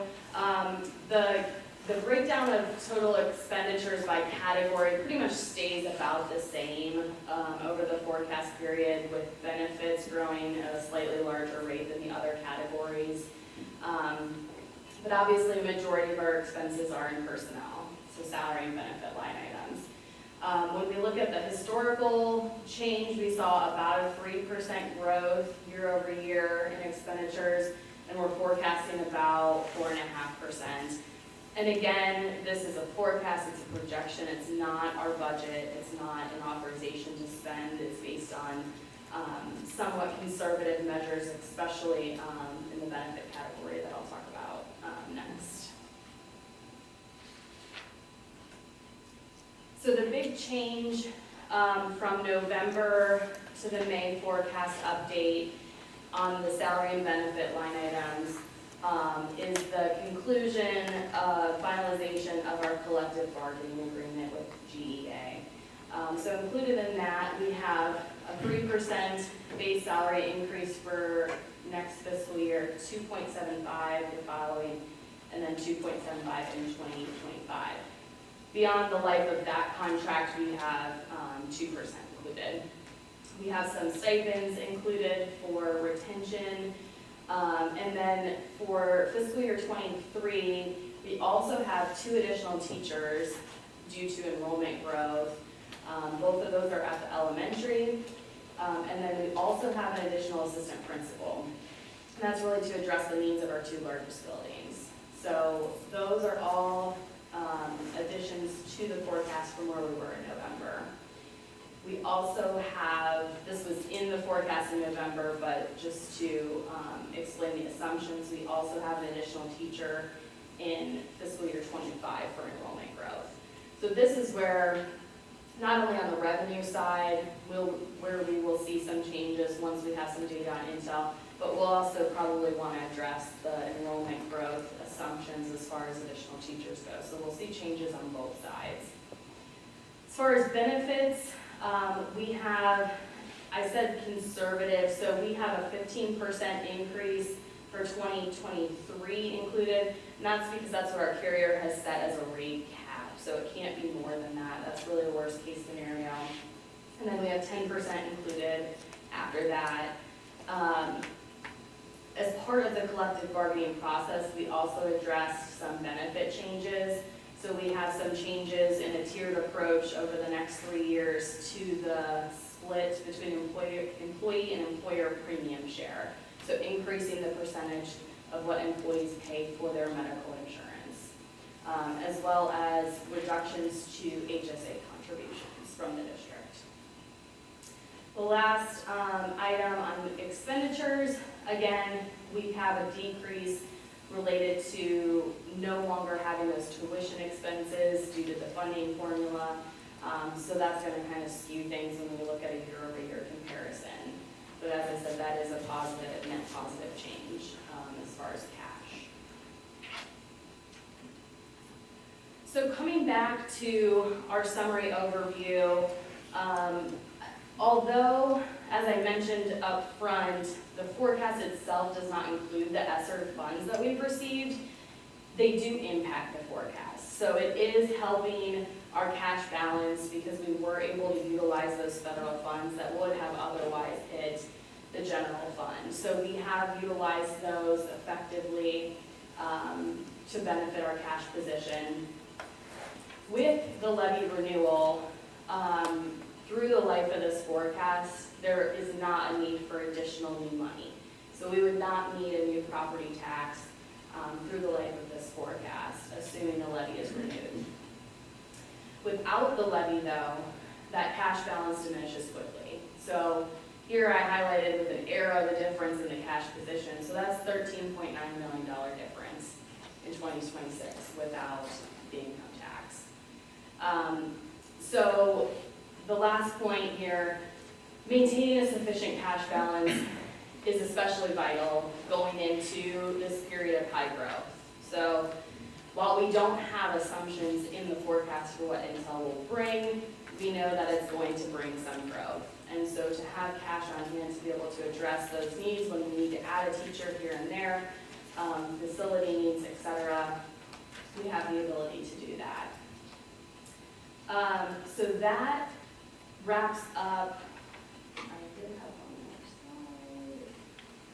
the breakdown of total expenditures by category pretty much stays about the same over the forecast period, with benefits growing at a slightly larger rate than the other categories. But obviously, a majority of our expenses are in personnel. So the salary and benefit line items. When we look at the historical change, we saw about a 3% growth year over year in expenditures, and we're forecasting about 4.5%. And again, this is a forecast, it's a projection, it's not our budget, it's not an authorization to spend, it's based on somewhat conservative measures, especially in the benefit category that I'll talk about next. So the big change from November to the May forecast update on the salary and benefit line items is the conclusion of finalization of our collective bargaining agreement with GEA. So included in that, we have a 3% base salary increase for next fiscal year, 2.75 the following, and then 2.75 in 2025. Beyond the life of that contract, we have 2% included. We have some stipends included for retention. And then for fiscal year 23, we also have 2 additional teachers due to enrollment growth. Both of those are at the elementary. And then we also have an additional assistant principal. And that's really to address the needs of our 2 largest buildings. So those are all additions to the forecast from where we were in November. We also have, this was in the forecast in November, but just to explain the assumptions, we also have an additional teacher in fiscal year 25 for enrollment growth. So this is where, not only on the revenue side, where we will see some changes once we have some data on Intel, but we'll also probably want to address the enrollment growth assumptions as far as additional teachers go. So we'll see changes on both sides. As far as benefits, we have, I said conservative, so we have a 15% increase for 2023 included, and that's because that's what our carrier has set as a rate cap, so it can't be more than that. That's really the worst case scenario. And then we have 10% included after that. As part of the collective bargaining process, we also addressed some benefit changes. So we have some changes in a tiered approach over the next 3 years to the split between employee and employer premium share. So increasing the percentage of what employees pay for their medical insurance, as well as reductions to HSA contributions from the district. The last item on expenditures, again, we have a decrease related to no longer having those tuition expenses due to the funding formula. So that's going to kind of skew things when we look at a year-over-year comparison. But as I said, that is a positive, net positive change as far as cash. So coming back to our summary overview, although, as I mentioned up front, the forecast itself does not include the ESSER funds that we've received, they do impact the forecast. So it is helping our cash balance because we were able to utilize those federal funds that would have otherwise hit the general fund. So we have utilized those effectively to benefit our cash position. With the levy renewal, through the life of this forecast, there is not a need for additional new money. So we would not need a new property tax through the life of this forecast, assuming the levy is renewed. Without the levy, though, that cash balance diminishes quickly. So here I highlighted with an arrow the difference in the cash position. So that's $13.9 million difference in 2026 without the income tax. So the last point here, maintaining a sufficient cash balance is especially vital going into this period of high growth. So while we don't have assumptions in the forecast for what Intel will bring, we know that it's going to bring some growth. And so to have cash on hand to be able to address those needs when we need to add a teacher here and there, facility needs, etc., we have the ability to do that. So that wraps up, I did have one more slide,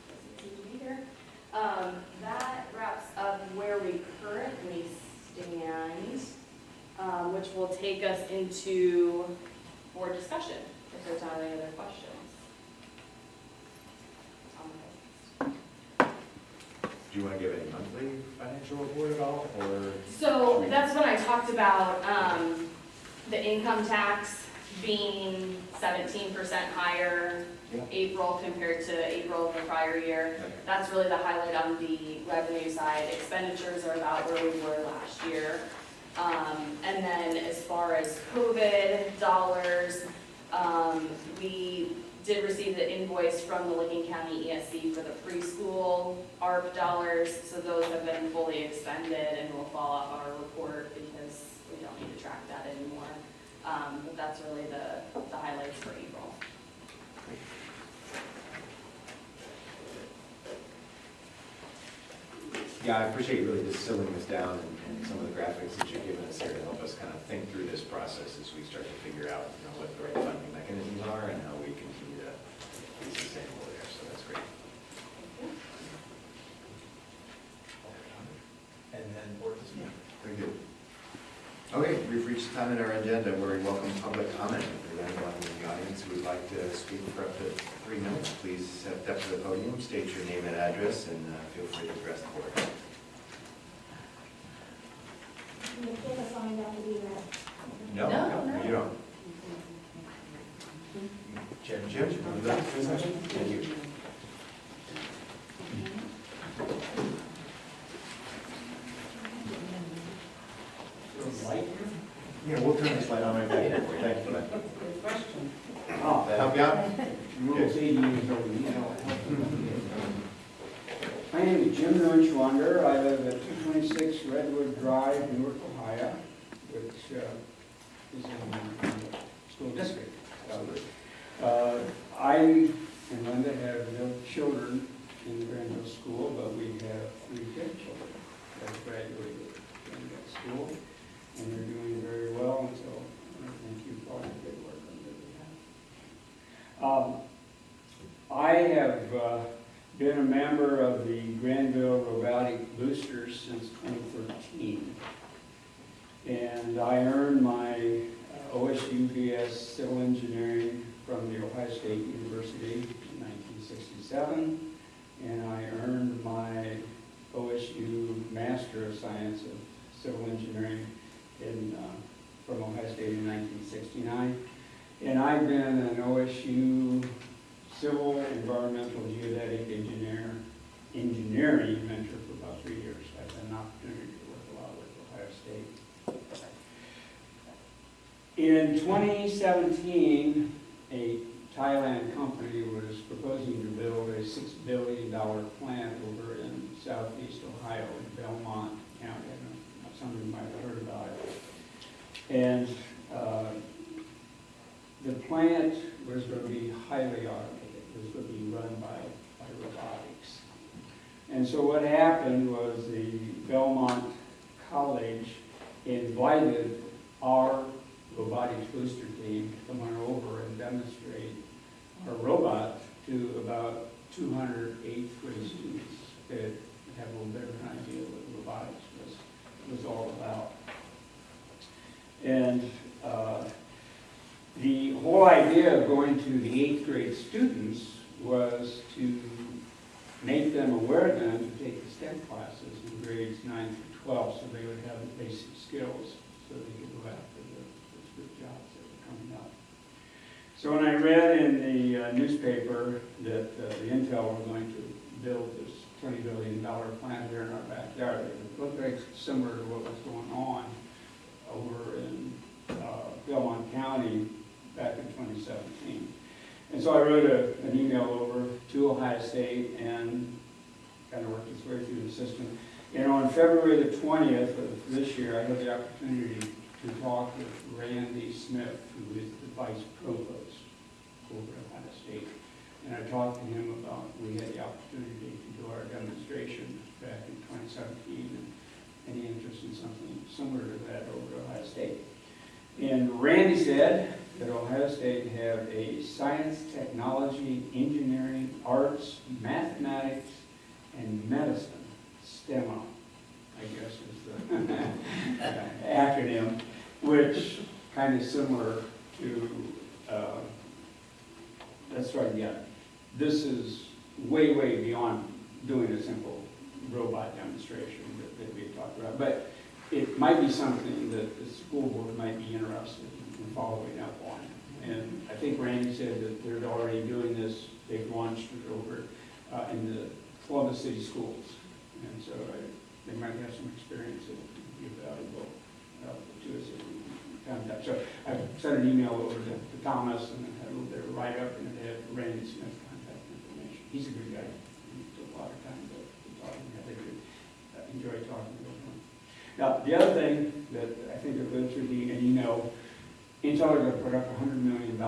doesn't seem to be here. That wraps up where we currently stand. which will take us into board discussion, if there's not any other questions. Do you want to give a monthly financial report at all, or? So that's when I talked about the income tax being 17% higher Yeah. April compared to April of the prior year. Okay. That's really the highlight on the revenue side. Expenditures are about where we were last year. And then as far as COVID dollars, we did receive the invoice from the Licking County ESC for the preschool ARP dollars. So those have been fully expended and will fall off our report because we don't need to track that anymore. But that's really the highlights for April. Yeah, I appreciate you really distilling this down and some of the graphics that you've given us here to help us kind of think through this process as we start to figure out, what the right funding mechanisms are and how we continue to be sustainable there. So that's great. And then board discussion. Very good. Okay, we've reached the time in our agenda where we welcome public comment. If there's anyone in the audience who would like to speak for up to 3 minutes, please step to the podium, state your name and address, and feel free to address the board. No, you don't. Jim, would you like to say something? Thank you. Yeah, we'll turn this light on right back here for you. Thank you. Good question. Does that help you out? Rules 80 years old. My name is Jim Nunschwander. I live at 226 Redwood Drive, Newark, Ohio, which is in the school district. I and Linda have no children in the Granville School, but we have 3 good children that graduated from that school, and they're doing very well, and so I thank you for all the good work on that. I have been a member of the Granville Robotic Boosters since 2013, and I earned my OSU BS Civil Engineering from the Ohio State University in 1967, and I earned my OSU Master of Science of Civil Engineering from Ohio State in 1969. And I've been an OSU Civil Environmental Geodetic Engineering mentor for about 3 years. I've had an opportunity to work a lot with Ohio State. In 2017, a Thailand company was proposing to build a $6 billion plant over in southeast Ohio in Belmont County. I don't know, some of you might have heard about it. And the plant was going to be highly automated. It was going to be run by robotics. And so what happened was the Belmont College invited our robotics booster team to come on over and demonstrate our robot to about 200 8th grade students that have a little bit of an idea what robotics was all about. And the whole idea of going to the 8th grade students was to make them aware then to take the STEM classes in grades 9 through 12 so they would have the basic skills so they could go after the good jobs that were coming up. So when I read in the newspaper that the Intel were going to build this $20 billion plant here in our backyard, it looked very similar to what was going on over in Belmont County back in 2017. And so I wrote an email over to Ohio State and kind of worked its way through the system. And on February the 20th of this year, I had the opportunity to talk with Randy Smith, who is the vice provost over at Ohio State. And I talked to him about, we had the opportunity to do our demonstration back in 2017, and any interest in something similar to that over at Ohio State. And Randy said that Ohio State had a science, technology, engineering, arts, mathematics, and medicine, STEMA, I guess is the acronym. which kind of similar to, that's right, yeah. This is way, way beyond doing a simple robot demonstration that we talked about. But it might be something that the school board might be interested in following up on. And I think Randy said that they're already doing this, they've launched it over in the Columbus City schools. And so they might have some experience that would be valuable to us if we contact. So I sent an email over to Thomas and had a little bit of write-up, and it had Randy Smith contact information. He's a good guy. He took a lot of time to talk to me. I think we enjoy talking to him. Now, the other thing that I think is interesting, and you know, Intel are going to put up $100 million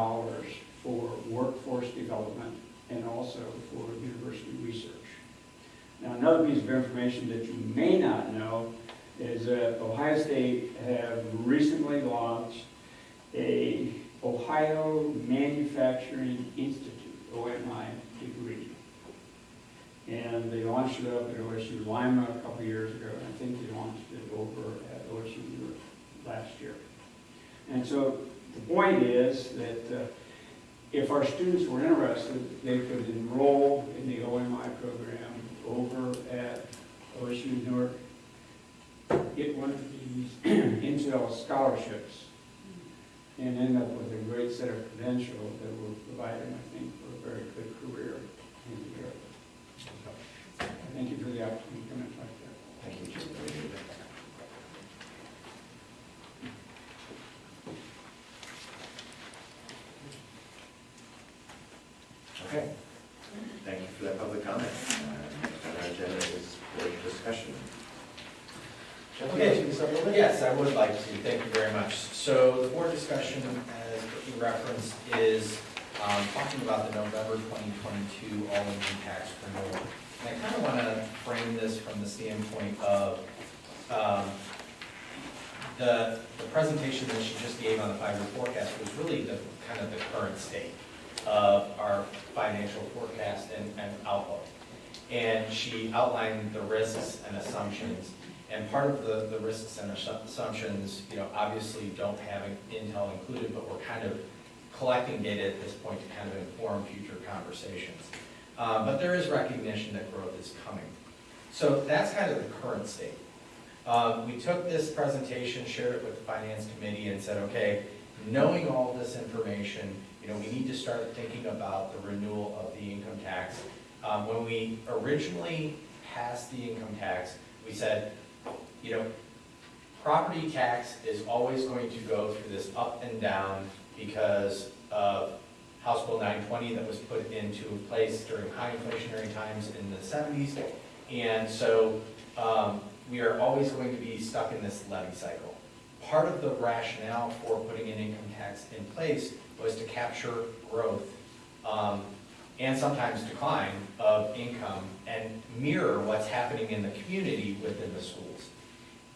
for workforce development and also for university research. Now, another piece of information that you may not know is that Ohio State have recently launched a Ohio Manufacturing Institute, OMI degree. And they launched it up at OSU Lima a couple years ago, and I think they launched it over at OSU last year. And so the point is that if our students were interested, they could enroll in the OMI program over at OSU Newark, get one of these Intel scholarships, and end up with a great set of credentials that will provide them, I think, for a very good career in the area. Thank you for the opportunity to come and talk to that. Thank you, Jim. Okay, thank you for that public comment. Next on our agenda is board discussion. Jeff, you want to do this up a little bit? Yes, I would like to. Thank you very much. So the board discussion, as you referenced, is talking about the November 2022 all-income tax renewal. And I kind of want to frame this from the standpoint of the presentation that she just gave on the 5-year forecast was really the kind of the current state of our financial forecast and outlook. And she outlined the risks and assumptions. And part of the risks and assumptions, you know, obviously don't have Intel included, but we're kind of collecting data at this point to kind of inform future conversations. But there is recognition that growth is coming. So that's kind of the current state. We took this presentation, shared it with the Finance Committee, and said, okay, knowing all this information, you know, we need to start thinking about the renewal of the income tax. When we originally passed the income tax, we said, you know, property tax is always going to go through this up and down because of House Bill 920 that was put into place during high inflationary times in the 70s. And so we are always going to be stuck in this levy cycle. Part of the rationale for putting an income tax in place was to capture growth and sometimes decline of income and mirror what's happening in the community within the schools.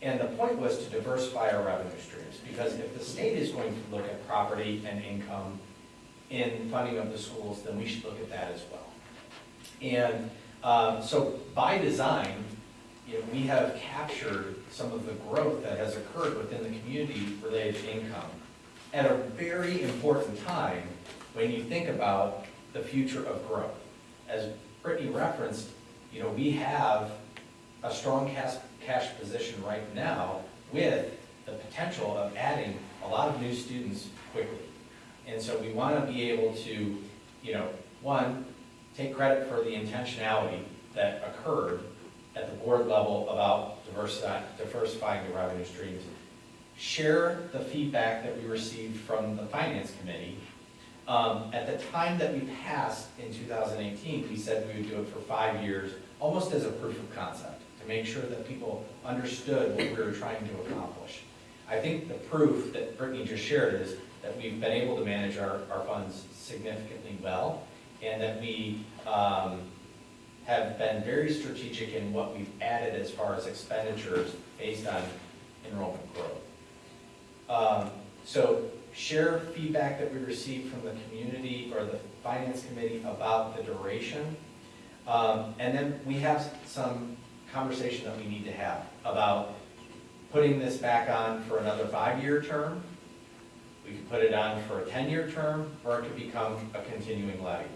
And the point was to diversify our revenue streams, because if the state is going to look at property and income in funding of the schools, then we should look at that as well. And so by design, you know, we have captured some of the growth that has occurred within the community related to income at a very important time when you think about the future of growth. As Brittany referenced, you know, we have a strong cash position right now with the potential of adding a lot of new students quickly. And so we want to be able to, you know, one, take credit for the intentionality that occurred at the board level about diversifying the revenue streams, share the feedback that we received from the Finance Committee. At the time that we passed in 2018, we said we would do it for 5 years, almost as a proof of concept, to make sure that people understood what we were trying to accomplish. I think the proof that Brittany just shared is that we've been able to manage our funds significantly well, and that we have been very strategic in what we've added as far as expenditures based on enrollment growth. So share feedback that we received from the community or the Finance Committee about the duration. And then we have some conversation that we need to have about putting this back on for another 5-year term. We could put it on for a 10-year term, or it could become a continuing levy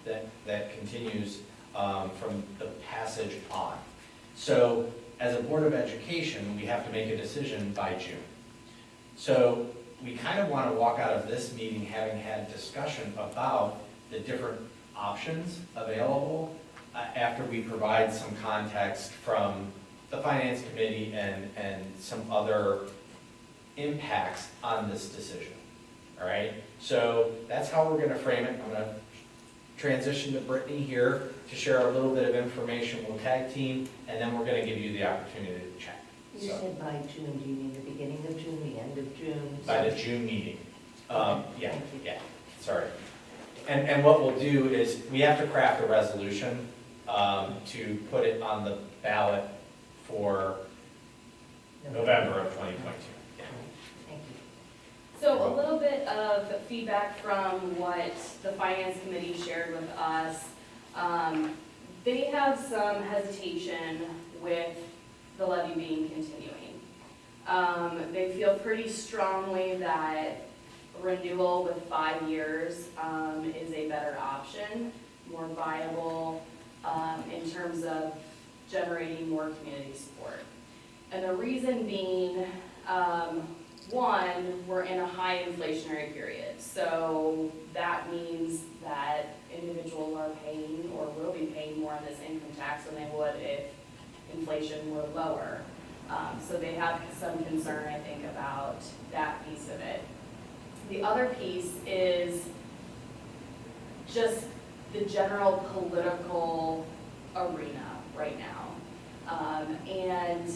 that continues from the passage on. So as a Board of Education, we have to make a decision by June. So we kind of want to walk out of this meeting having had discussion about the different options available after we provide some context from the Finance Committee and some other impacts on this decision. All right, so that's how we're going to frame it. I'm going to transition to Brittany here to share a little bit of information. We'll tag team, and then we're going to give you the opportunity to chat. You said by June, do you mean the beginning of June, the end of June? By the June meeting. Okay, Yeah, thank you. yeah, sorry. And what we'll do is, we have to craft a resolution to put it on the ballot for November of 2022. Yeah. Thank you. So a little bit of feedback from what the Finance Committee shared with us. They have some hesitation with the levy being continuing. They feel pretty strongly that renewal with 5 years is a better option, more viable in terms of generating more community support. And the reason being, one, we're in a high inflationary period. So that means that individuals are paying or will be paying more on this income tax than they would if inflation were lower. So they have some concern, I think, about that piece of it. The other piece is just the general political arena right now. And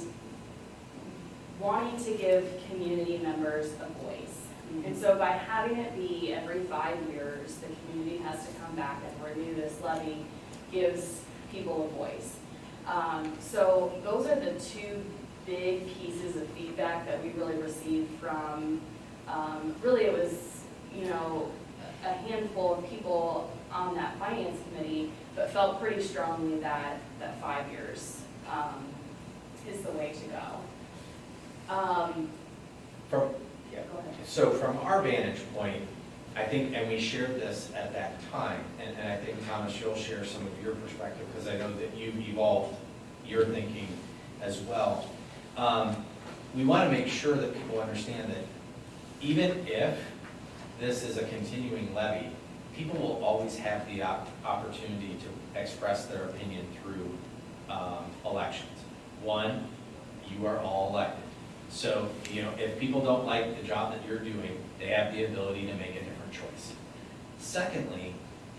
wanting to give community members a voice. And so by having it be every 5 years, the community has to come back and renew this levy, gives people a voice. So those are the two big pieces of feedback that we really received from, really it was, a handful of people on that Finance Committee, but felt pretty strongly that 5 years is the way to go. Go ahead. So from our vantage point, I think, and we shared this at that time, and I think, Thomas, you'll share some of your perspective, because I know that you've evolved your thinking as well. We want to make sure that people understand that even if this is a continuing levy, people will always have the opportunity to express their opinion through elections. One, you are all elected. So, if people don't like the job that you're doing, they have the ability to make a different choice. Secondly,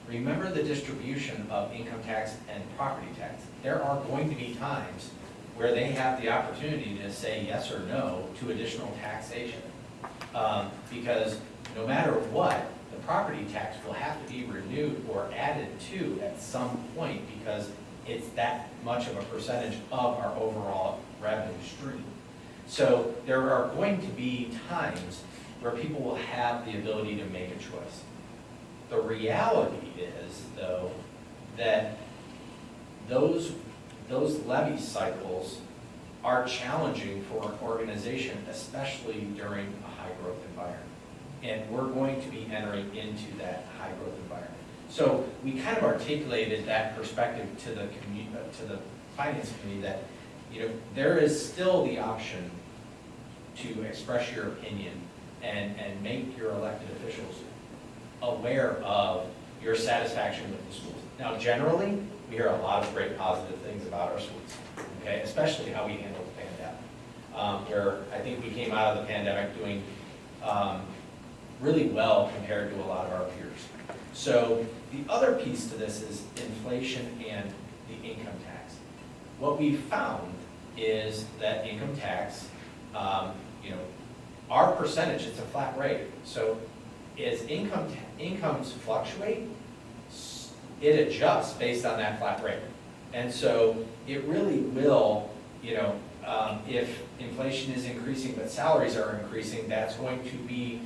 remember the distribution of income tax and property tax. There are going to be times where they have the opportunity to say yes or no to additional taxation. Because no matter what, the property tax will have to be renewed or added to at some point, because it's that much of a percentage of our overall revenue stream. So there are going to be times where people will have the ability to make a choice. The reality is, though, that those levy cycles are challenging for an organization, especially during a high-growth environment. And we're going to be entering into that high-growth environment. So we kind of articulated that perspective to the Finance Committee that, there is still the option to express your opinion and make your elected officials aware of your satisfaction with the schools. Now, generally, we hear a lot of great positive things about our schools, okay, especially how we handled the pandemic, where I think we came out of the pandemic doing really well compared to a lot of our peers. So the other piece to this is inflation and the income tax. What we found is that income tax, our percentage, it's a flat rate. So as incomes fluctuate, it adjusts based on that flat rate. And so it really will, if inflation is increasing but salaries are increasing, that's going to be,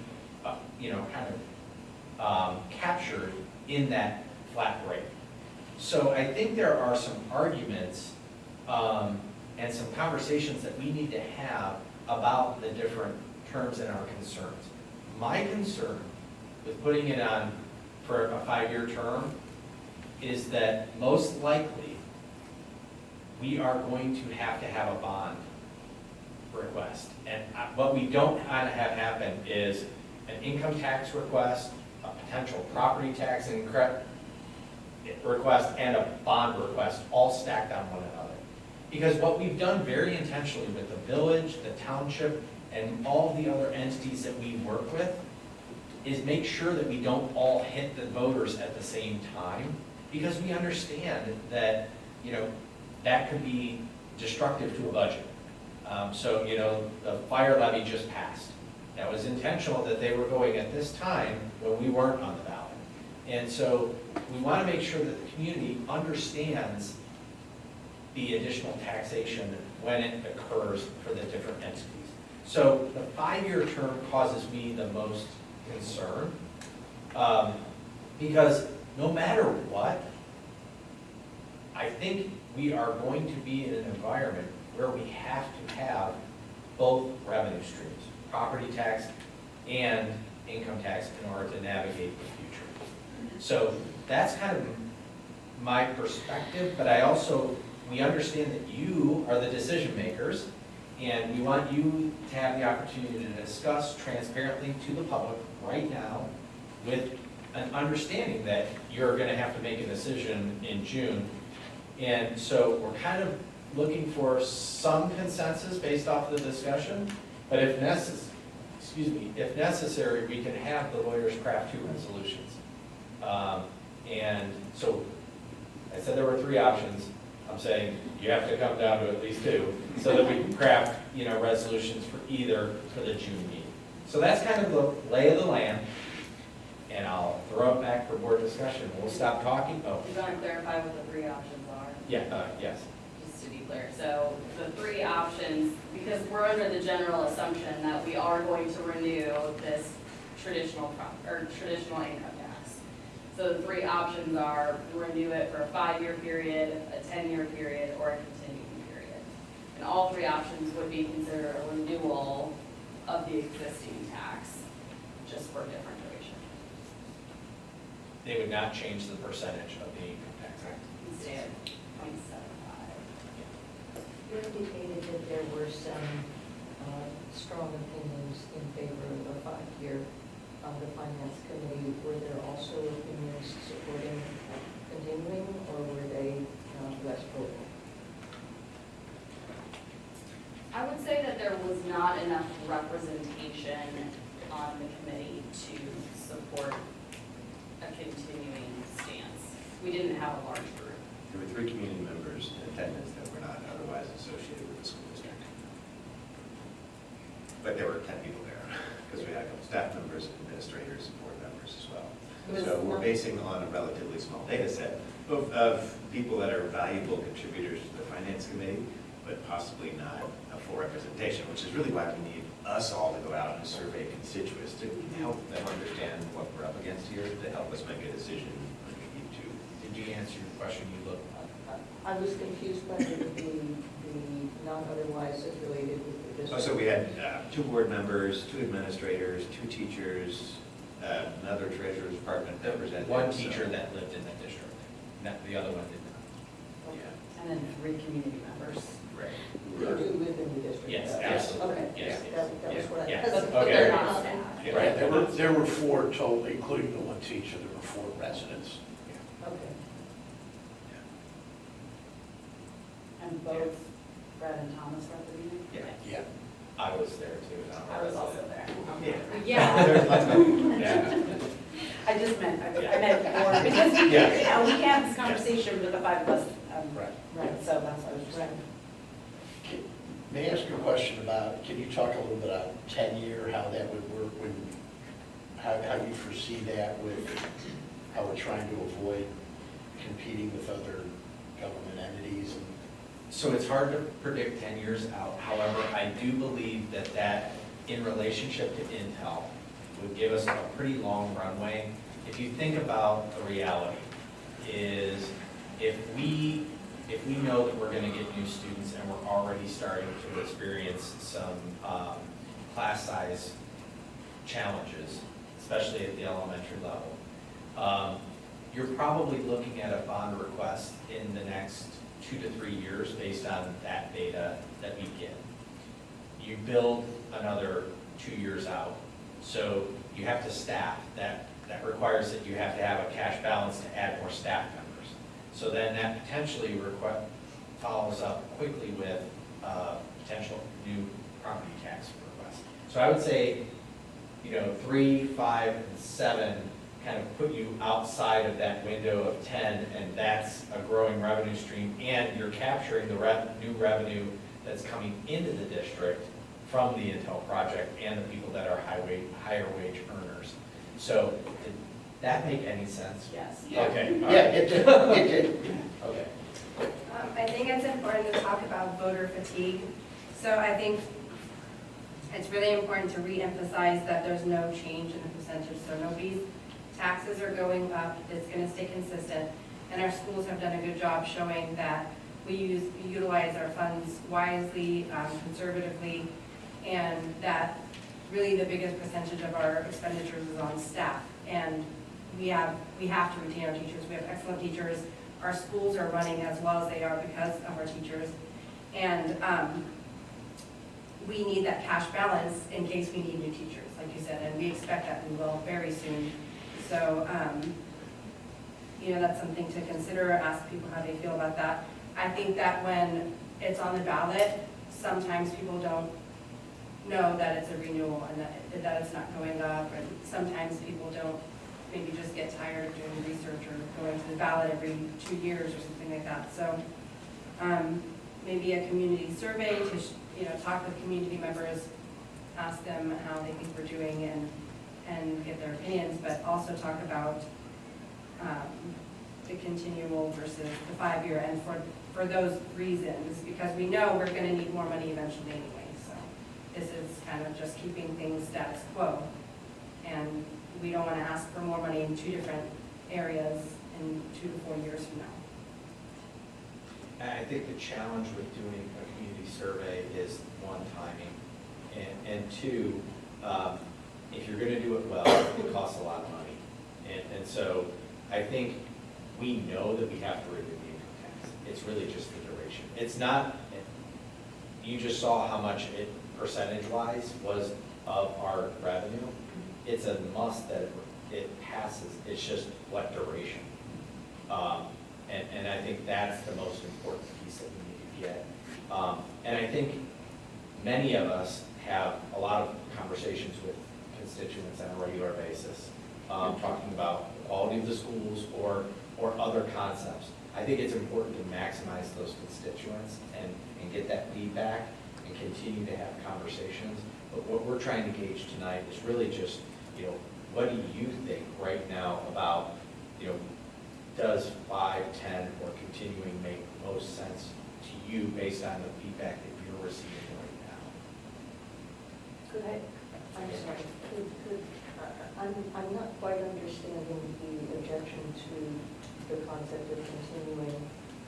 captured in that flat rate. So I think there are some arguments and some conversations that we need to have about the different terms and our concerns. My concern with putting it on for a 5-year term is that most likely we are going to have a bond request. And what we don't want to have happen is an income tax request, a potential property tax request, and a bond request all stacked on one another. Because what we've done very intentionally with the village, the township, and all the other entities that we work with is make sure that we don't all hit the voters at the same time, because we understand that, that could be destructive to a budget. So, the fire levy just passed. That was intentional that they were going at this time when we weren't on the ballot. And so we want to make sure that the community understands the additional taxation when it occurs for the different entities. So the 5-year term causes me the most concern, because no matter what, I think we are going to be in an environment where we have to have both revenue streams, property tax and income tax, in order to navigate the future. So that's kind of my perspective, but we understand that you are the decision makers, and we want you to have the opportunity to discuss transparently to the public right now with an understanding that you're going to have to make a decision in June. And so we're kind of looking for some consensus based off the discussion, but if necessary, we can have the lawyers craft 2 resolutions. And so I said there were 3 options. I'm saying you have to come down to at least 2 so that we can craft, resolutions for the June meeting. So that's kind of the lay of the land, and I'll throw it back for board discussion. We'll stop talking. Oh, You want to clarify what the 3 options are? yeah, yes. Just to be clear, so the 3 options, because we're under the general assumption that we are going to renew this traditional income tax. So the 3 options are renew it for a 5-year period, a 10-year period, or a continuing period. And all 3 options would be considered a renewal of the existing tax, just for a different duration. They would not change the percentage of the income tax. Instead, 0.75. You indicated that there were some strong opinions in favor of a 5-year on the finance committee. Were there also opinions supporting continuing, or were they less vocal? I would say that there was not enough representation on the committee to support a continuing stance. We didn't have a large group. There were 3 community members in attendance that were not otherwise associated with the school district. But there were 10 people there, because we had a couple staff members, administrators, and board members as well. So we're basing on a relatively small data set of people that are valuable contributors to the finance committee, but possibly not a full representation, which is really why we need us all to go out and survey constituents to help them understand what we're up against here, to help us make a decision when we need to. Did you answer your question? You look. I was confused by the non-otherwise affiliated with the district. So we had 2 board members, 2 administrators, 2 teachers, another treasurer's department representative. 1 teacher that lived in that district. The other one did not. Yeah. And then 3 community members. Right. Who do live in the district? Yes, Okay. absolutely. Okay, Yes, that was what I. yes. that's- But Okay. they're not staff. Yeah. Right. There were 4 total, including the 1 teacher, there were 4 residents. Okay. And both Fred and Thomas represented? Yeah. Yeah. I was there too. I was also there. Yeah. There's lots of- yeah. I just meant, I meant more, because, Yeah. we can have this conversation with the 5 of us. Right. Right, so that's what I was just saying. May I ask you a question about, can you talk a little bit about tenure, how that would work, how you foresee that with how we're trying to avoid competing with other government entities? So it's hard to predict 10 years out. However, I do believe that in relationship to Intel would give us a pretty long runway. If you think about the reality is if we if we know that we're gonna get new students and we're already starting to experience some class size challenges, especially at the elementary level, you're probably looking at a bond request in the next 2 to 3 years based on that data that we get. You build another 2 years out, so you have to staff. That requires that you have to have a cash balance to add more staff members. So then that potentially follows up quickly with potential new property tax requests. So I would say, 3, 5, and 7 kind of put you outside of that window of 10, and that's a growing revenue stream, and you're capturing the new revenue that's coming into the district from the Intel project and the people that are higher wage earners. So did that make any sense? Yes. Okay. Yeah, it did, it did. Okay. I think it's important to talk about voter fatigue. So I think it's really important to re-emphasize that there's no change in the percentage. So nobody's taxes are going up, it's going to stay consistent. And our schools have done a good job showing that we utilize our funds wisely, conservatively, and that really the biggest percentage of our expenditures is on staff. And we have to retain our teachers. We have excellent teachers. Our schools are running as well as they are because of our teachers. And we need that cash balance in case we need new teachers, like you said, and we expect that we will very soon. So, that's something to consider, ask people how they feel about that. I think that when it's on the ballot, sometimes people don't know that it's a renewal and that it's not going up, and sometimes people don't maybe just get tired of doing research or going to the ballot every 2 years or something like that. So maybe a community survey to talk with community members, ask them how they think we're doing and get their opinions, but also talk about the continual versus the 5-year, and for those reasons, because we know we're going to need more money eventually anyway. So this is kind of just keeping things status quo, and we don't want to ask for more money in 2 different areas in 2 to 4 years from now. I think the challenge with doing a community survey is, 1, timing, and 2, if you're going to do it well, it costs a lot of money. And so I think we know that we have to remove the income tax. It's really just the duration. It's not, you just saw how much it percentage-wise was of our revenue. It's a must that it passes. It's just what duration. And I think that's the most important piece that we need to get. And I think many of us have a lot of conversations with constituents on a regular basis, talking about the quality of the schools or other concepts. I think it's important to maximize those constituents and get that feedback and continue to have conversations. But what we're trying to gauge tonight is really just, what do you think right now about, does 5, 10, or continuing make most sense to you based on the feedback that you're receiving right now? I'm sorry, I'm not quite understanding the objection to the concept of continuing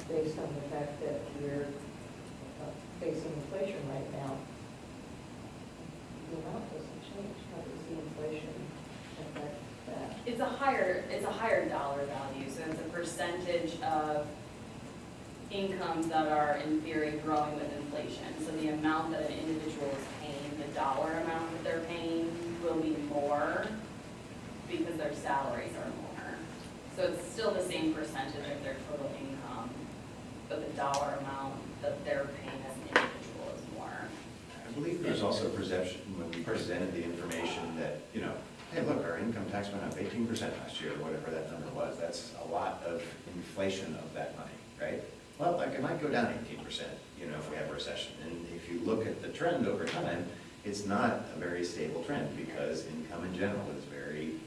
based on the fact that we're facing inflation right now. The amount doesn't change. How does the inflation affect that? It's a higher dollar value, so it's a percentage of incomes that are in theory growing with inflation. So the amount that an individual is paying, the dollar amount that they're paying will be more because their salaries are more. So it's still the same percentage of their total income, but the dollar amount that they're paying as an individual is more. I believe there's also a perception when we presented the information that, hey, look, our income tax went up 18% last year, whatever that number was. That's a lot of inflation of that money, right? Well, it might go down 18%, if we have a recession. And if you look at the trend over time, it's not a very stable trend because income in general is very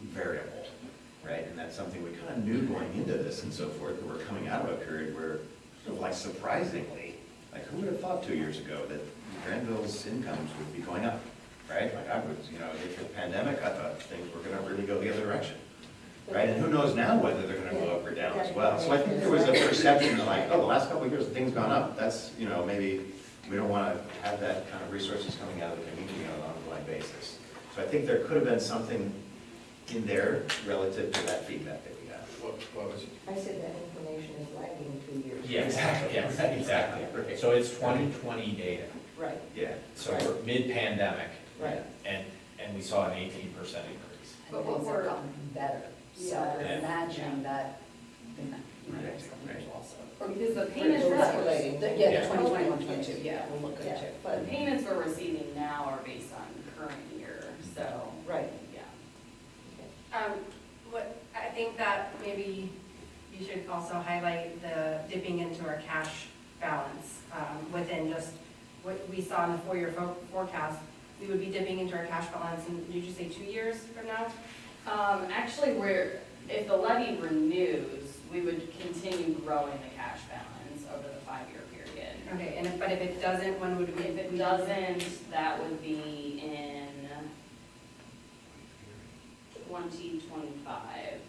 variable, right? And that's something we kind of knew going into this and so forth, that we're coming out of a period where, surprisingly, who would have thought 2 years ago that Granville's incomes would be going up, right? I was, if the pandemic, I thought things were going to really go the other direction. right? And who knows now whether they're gonna go up or down as well. So I think there was a perception of like, oh, the last couple of years, things gone up. That's, you know, maybe we don't wanna have that kind of resources coming out of the community on an ongoing basis. So I think there could have been something in there relative to that feedback that we got. What was it? I said that information is lagging 2 years. Yeah, exactly, yes, exactly. So it's 2020 data, Right, Yeah. so we're mid-pandemic. right. And we saw an 18% increase. And But what things have we're- gotten better. So Yeah. we're imagining that in the Right, next couple years right. also. Because the It's payments, escalating. Yeah, Yeah. the 2021, 22, yeah, we'll look yeah, into it. the payments we're receiving now are based on current year, so, Right. yeah. What, I think that maybe you should also highlight the dipping into our cash balance within just what we saw in the four-year forecast. We would be dipping into our cash balance in, did you say 2 years from now? Actually, if the levy renews, we would continue growing the cash balance over the 5-year period. Okay, but if it doesn't, when would we? If it doesn't, that would be in 2025.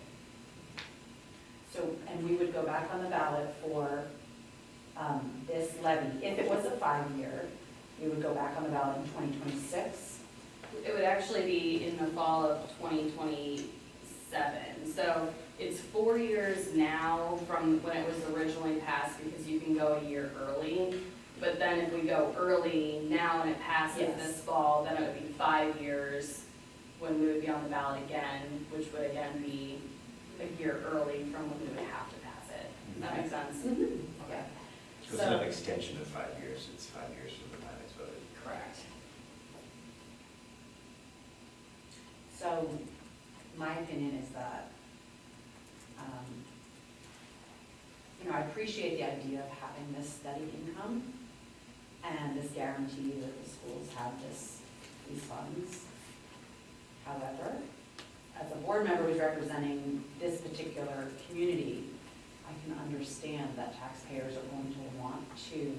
So, and we would go back on the ballot for this levy. If it was a 5-year, we would go back on the ballot in 2026. It would actually be in the fall of 2027. So it's 4 years now from when it was originally passed because you can go a year early. But then if we go early now and it passes Yes. this fall, then it would be 5 years when we would be on the ballot again, which would again be a year early from when we would have to pass it. Does that make sense? Yeah. So it's not an extension of 5 years, it's 5 years from the time it's voted. Correct. So my opinion is that, I appreciate the idea of having this steady income and this guarantee that the schools have these funds. However, as a board member who's representing this particular community, I can understand that taxpayers are going to want to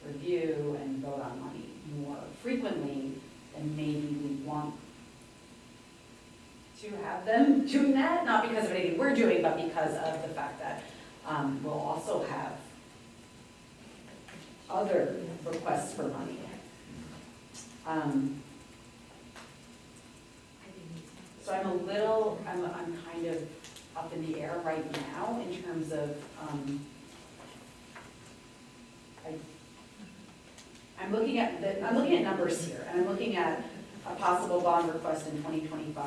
review and vote on money more frequently than maybe we want to have them doing that, not because of anything we're doing, but because of the fact that we'll also have other requests for money. So I'm kind of up in the air right now in terms of, I'm looking at numbers here, and I'm looking at a possible bond request in 2025,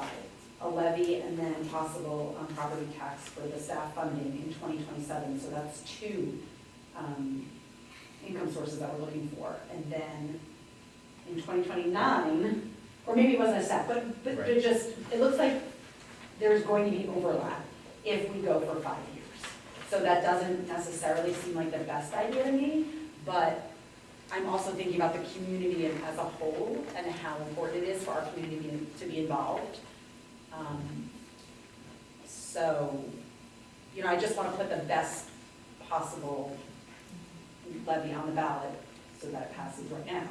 a levy, and then possible property tax for the staff funding in 2027. So that's two income sources that we're looking for. And then in 2029, or maybe it wasn't a staff, but Right. it looks like there's going to be overlap if we go for 5 years. So that doesn't necessarily seem like the best idea to me, but I'm also thinking about the community as a whole and how important it is for our community to be involved. So, I just want to put the best possible levy on the ballot so that it passes right now.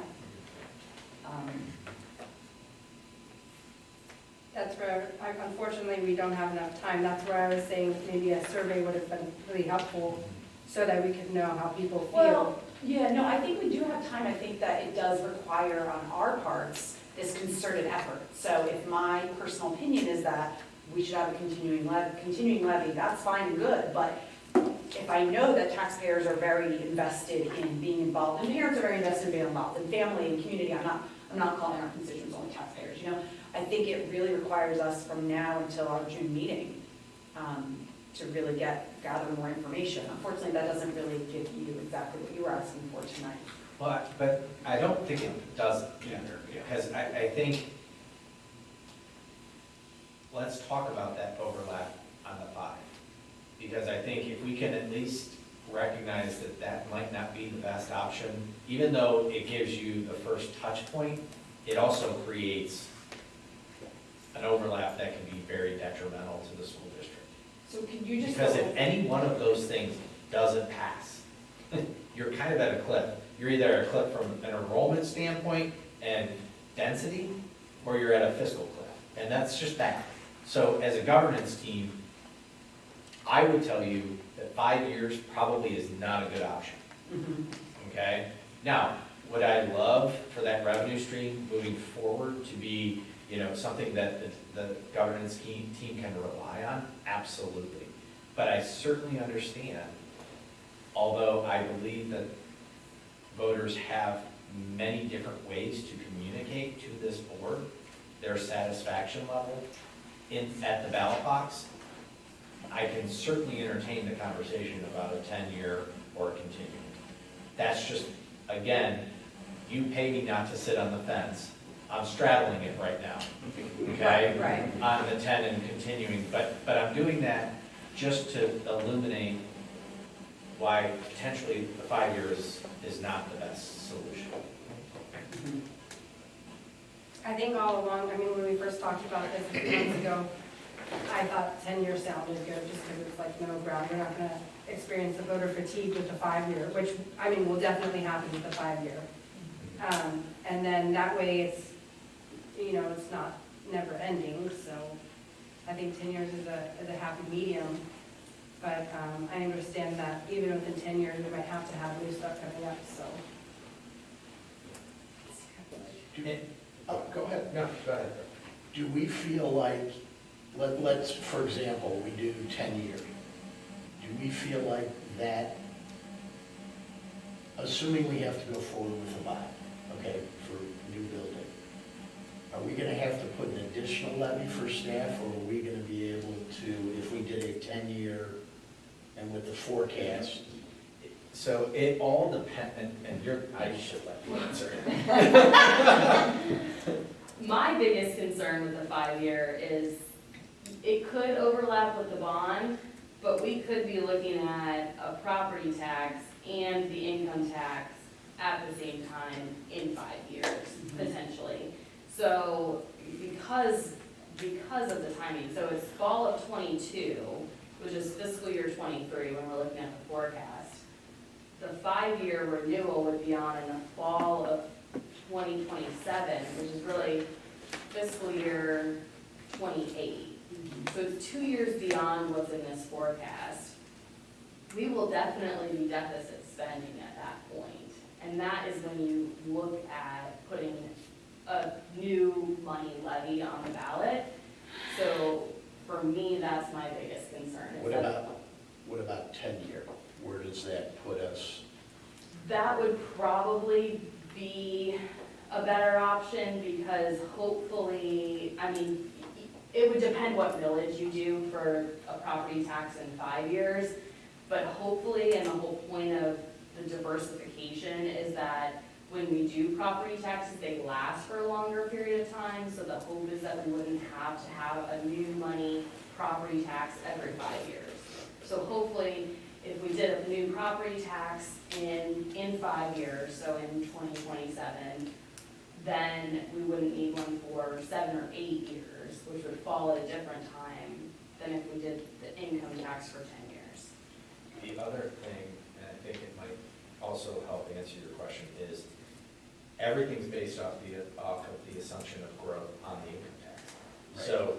That's where, unfortunately, we don't have enough time. That's where I was saying maybe a survey would have been really helpful so that we could know how people feel. Well, yeah, no, I think we do have time. I think that it does require on our parts this concerted effort. So if my personal opinion is that we should have a continuing levy, that's fine and good. But if I know that taxpayers are very invested in being involved, and parents are very invested in being involved, and family and community, I'm not calling our constituents only taxpayers, I think it really requires us from now until our June meeting to really gather more information. Unfortunately, that doesn't really give you exactly what you were asking for tonight. Well, but I don't think it does either, because I think, let's talk about that overlap on the 5. Because I think if we can at least recognize that that might not be the best option, even though it gives you the first touch point, it also creates an overlap that can be very detrimental to the school district. So can you just? Because if any one of those things doesn't pass, you're kind of at a cliff. You're either at a cliff from an enrollment standpoint and density, or you're at a fiscal cliff, and that's just bad. So as a governance team, I would tell you that 5 years probably is not a good option. Okay? Now, would I love for that revenue stream moving forward to be, something that the governance team can rely on? Absolutely. But I certainly understand, although I believe that voters have many different ways to communicate to this board their satisfaction level at the ballot box, I can certainly entertain the conversation about a 10-year or continuing. That's just, again, you pay me not to sit on the fence. I'm straddling it right now, okay? Right. On the 10 and continuing, but I'm doing that just to illuminate why potentially the 5 years is not the best solution. I think all along, when we first talked about this a few months ago, I thought 10 years sounded good, just because it's like middle ground. We're not gonna experience the voter fatigue with the 5 year, which, will definitely happen with the 5 year. And then that way it's, it's not never ending, so I think 10 years is a happy medium. But I understand that even within 10 years, we might have to have new stuff coming up, so. Go ahead. No, go ahead. Do we feel like, let's, for example, we do 10 years. Do we feel like that, assuming we have to go forward with a bond, okay, for new building, are we gonna have to put an additional levy for staff, or are we gonna be able to, if we did a 10-year and with the forecast? So it all depends, and I should let you answer. My biggest concern with the 5 year is it could overlap with the bond, but we could be looking at a property tax and the income tax at the same time in 5 years, potentially. So because of the timing, so it's fall of '22, which is fiscal year '23 when we're looking at the forecast. The 5 year renewal would be on in the fall of 2027, which is really fiscal year '28. So it's 2 years beyond what's in this forecast. We will definitely be deficit spending at that point. And that is when you look at putting a new money levy on the ballot. So for me, that's my biggest concern. What about 10-year? Where does that put us? That would probably be a better option because hopefully, it would depend what millage you do for a property tax in 5 years, but hopefully, and the whole point of the diversification is that when we do property taxes, they last for a longer period of time, so the hope is that we wouldn't have to have a new money property tax every 5 years. So hopefully, if we did a new property tax in 5 years, so in 2027, then we wouldn't need one for 7 or 8 years, which would fall at a different time than if we did the income tax for 10 years. The other thing, and I think it might also help answer your question, is everything's based off of the assumption of growth on the income tax. Right. So,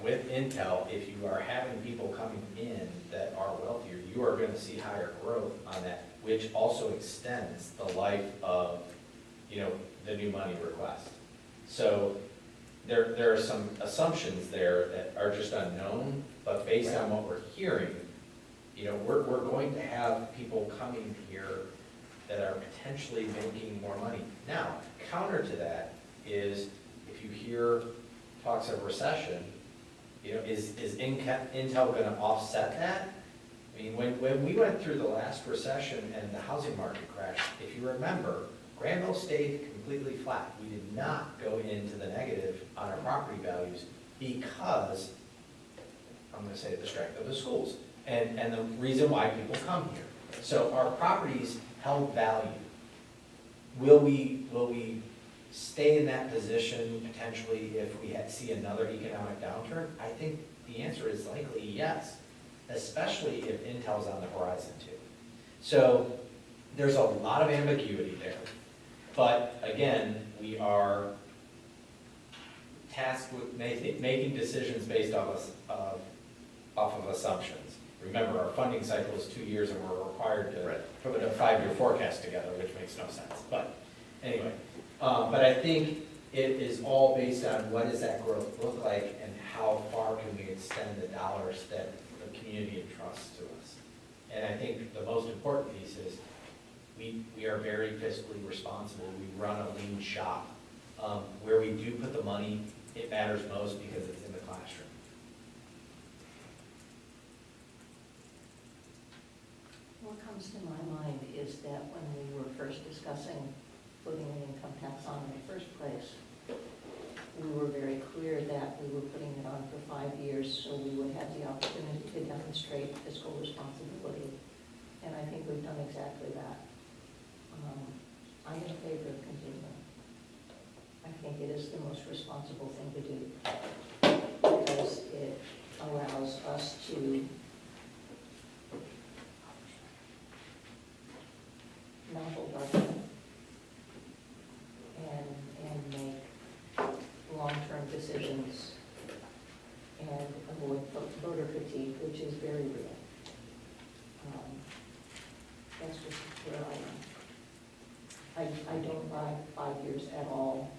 with Intel, if you are having people coming in that are wealthier, you are going to see higher growth on that, which also extends the life of, the new money request. So there are some assumptions there that are just unknown, but based on what we're hearing, we're going to have people coming here that are potentially making more money. Now, counter to that is if you hear talks of recession, is Intel going to offset that? When we went through the last recession and the housing market crashed, if you remember, Granville stayed completely flat. We did not go into the negative on our property values because, I'm going to say, the strength of the schools and the reason why people come here. So our properties held value. Will we stay in that position potentially if we see another economic downturn? I think the answer is likely yes, especially if Intel's on the horizon too. So there's a lot of ambiguity there. But again, we are tasked with making decisions based off of assumptions. Remember, our funding cycle is 2 years, and we're required to put a 5-year forecast together, which makes no sense. But anyway, but I think it is all based on what does that growth look like, and how far can we extend the dollars that the community entrusts to us. And I think the most important piece is we are very fiscally responsible. We run a lean shop. Where we do put the money, it matters most because it's in the classroom. What comes to my mind is that when we were first discussing putting an income tax on in the first place, we were very clear that we were putting it on for 5 years so we would have the opportunity to demonstrate fiscal responsibility. And I think we've done exactly that. I'm in favor of continuing. I think it is the most responsible thing to do because it allows us to not hold our breath and make long-term decisions and avoid voter fatigue, which is very real. That's just where I am. I don't buy 5 years at all.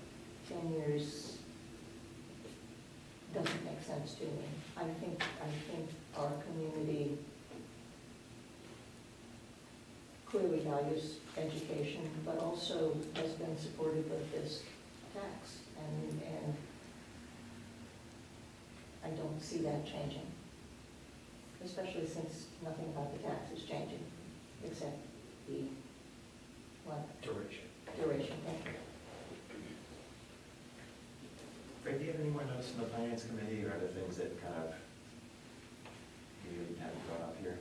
10 years doesn't make sense to me. I think our community clearly values education, but also has been supportive of this tax, and I don't see that changing, especially since nothing about the tax is changing, except the, what? Duration. Duration, thank you. Greg, do you have any more notes from the finance committee or other things that kind of you haven't brought up here?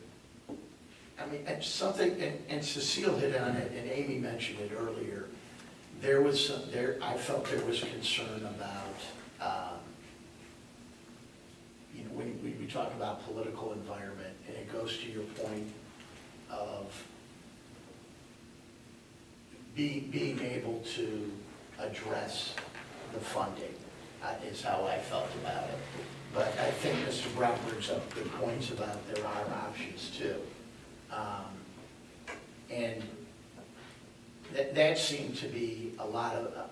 I mean, it's something, and Cecile hit on it, and Amy mentioned it earlier. There was some, I felt there was concern about, you know, when we talk about political environment, and it goes to your point of being able to address the funding, is how I felt about it. But I think Mr. Brown brings up good points about there are options too. And that seemed to be a lot of,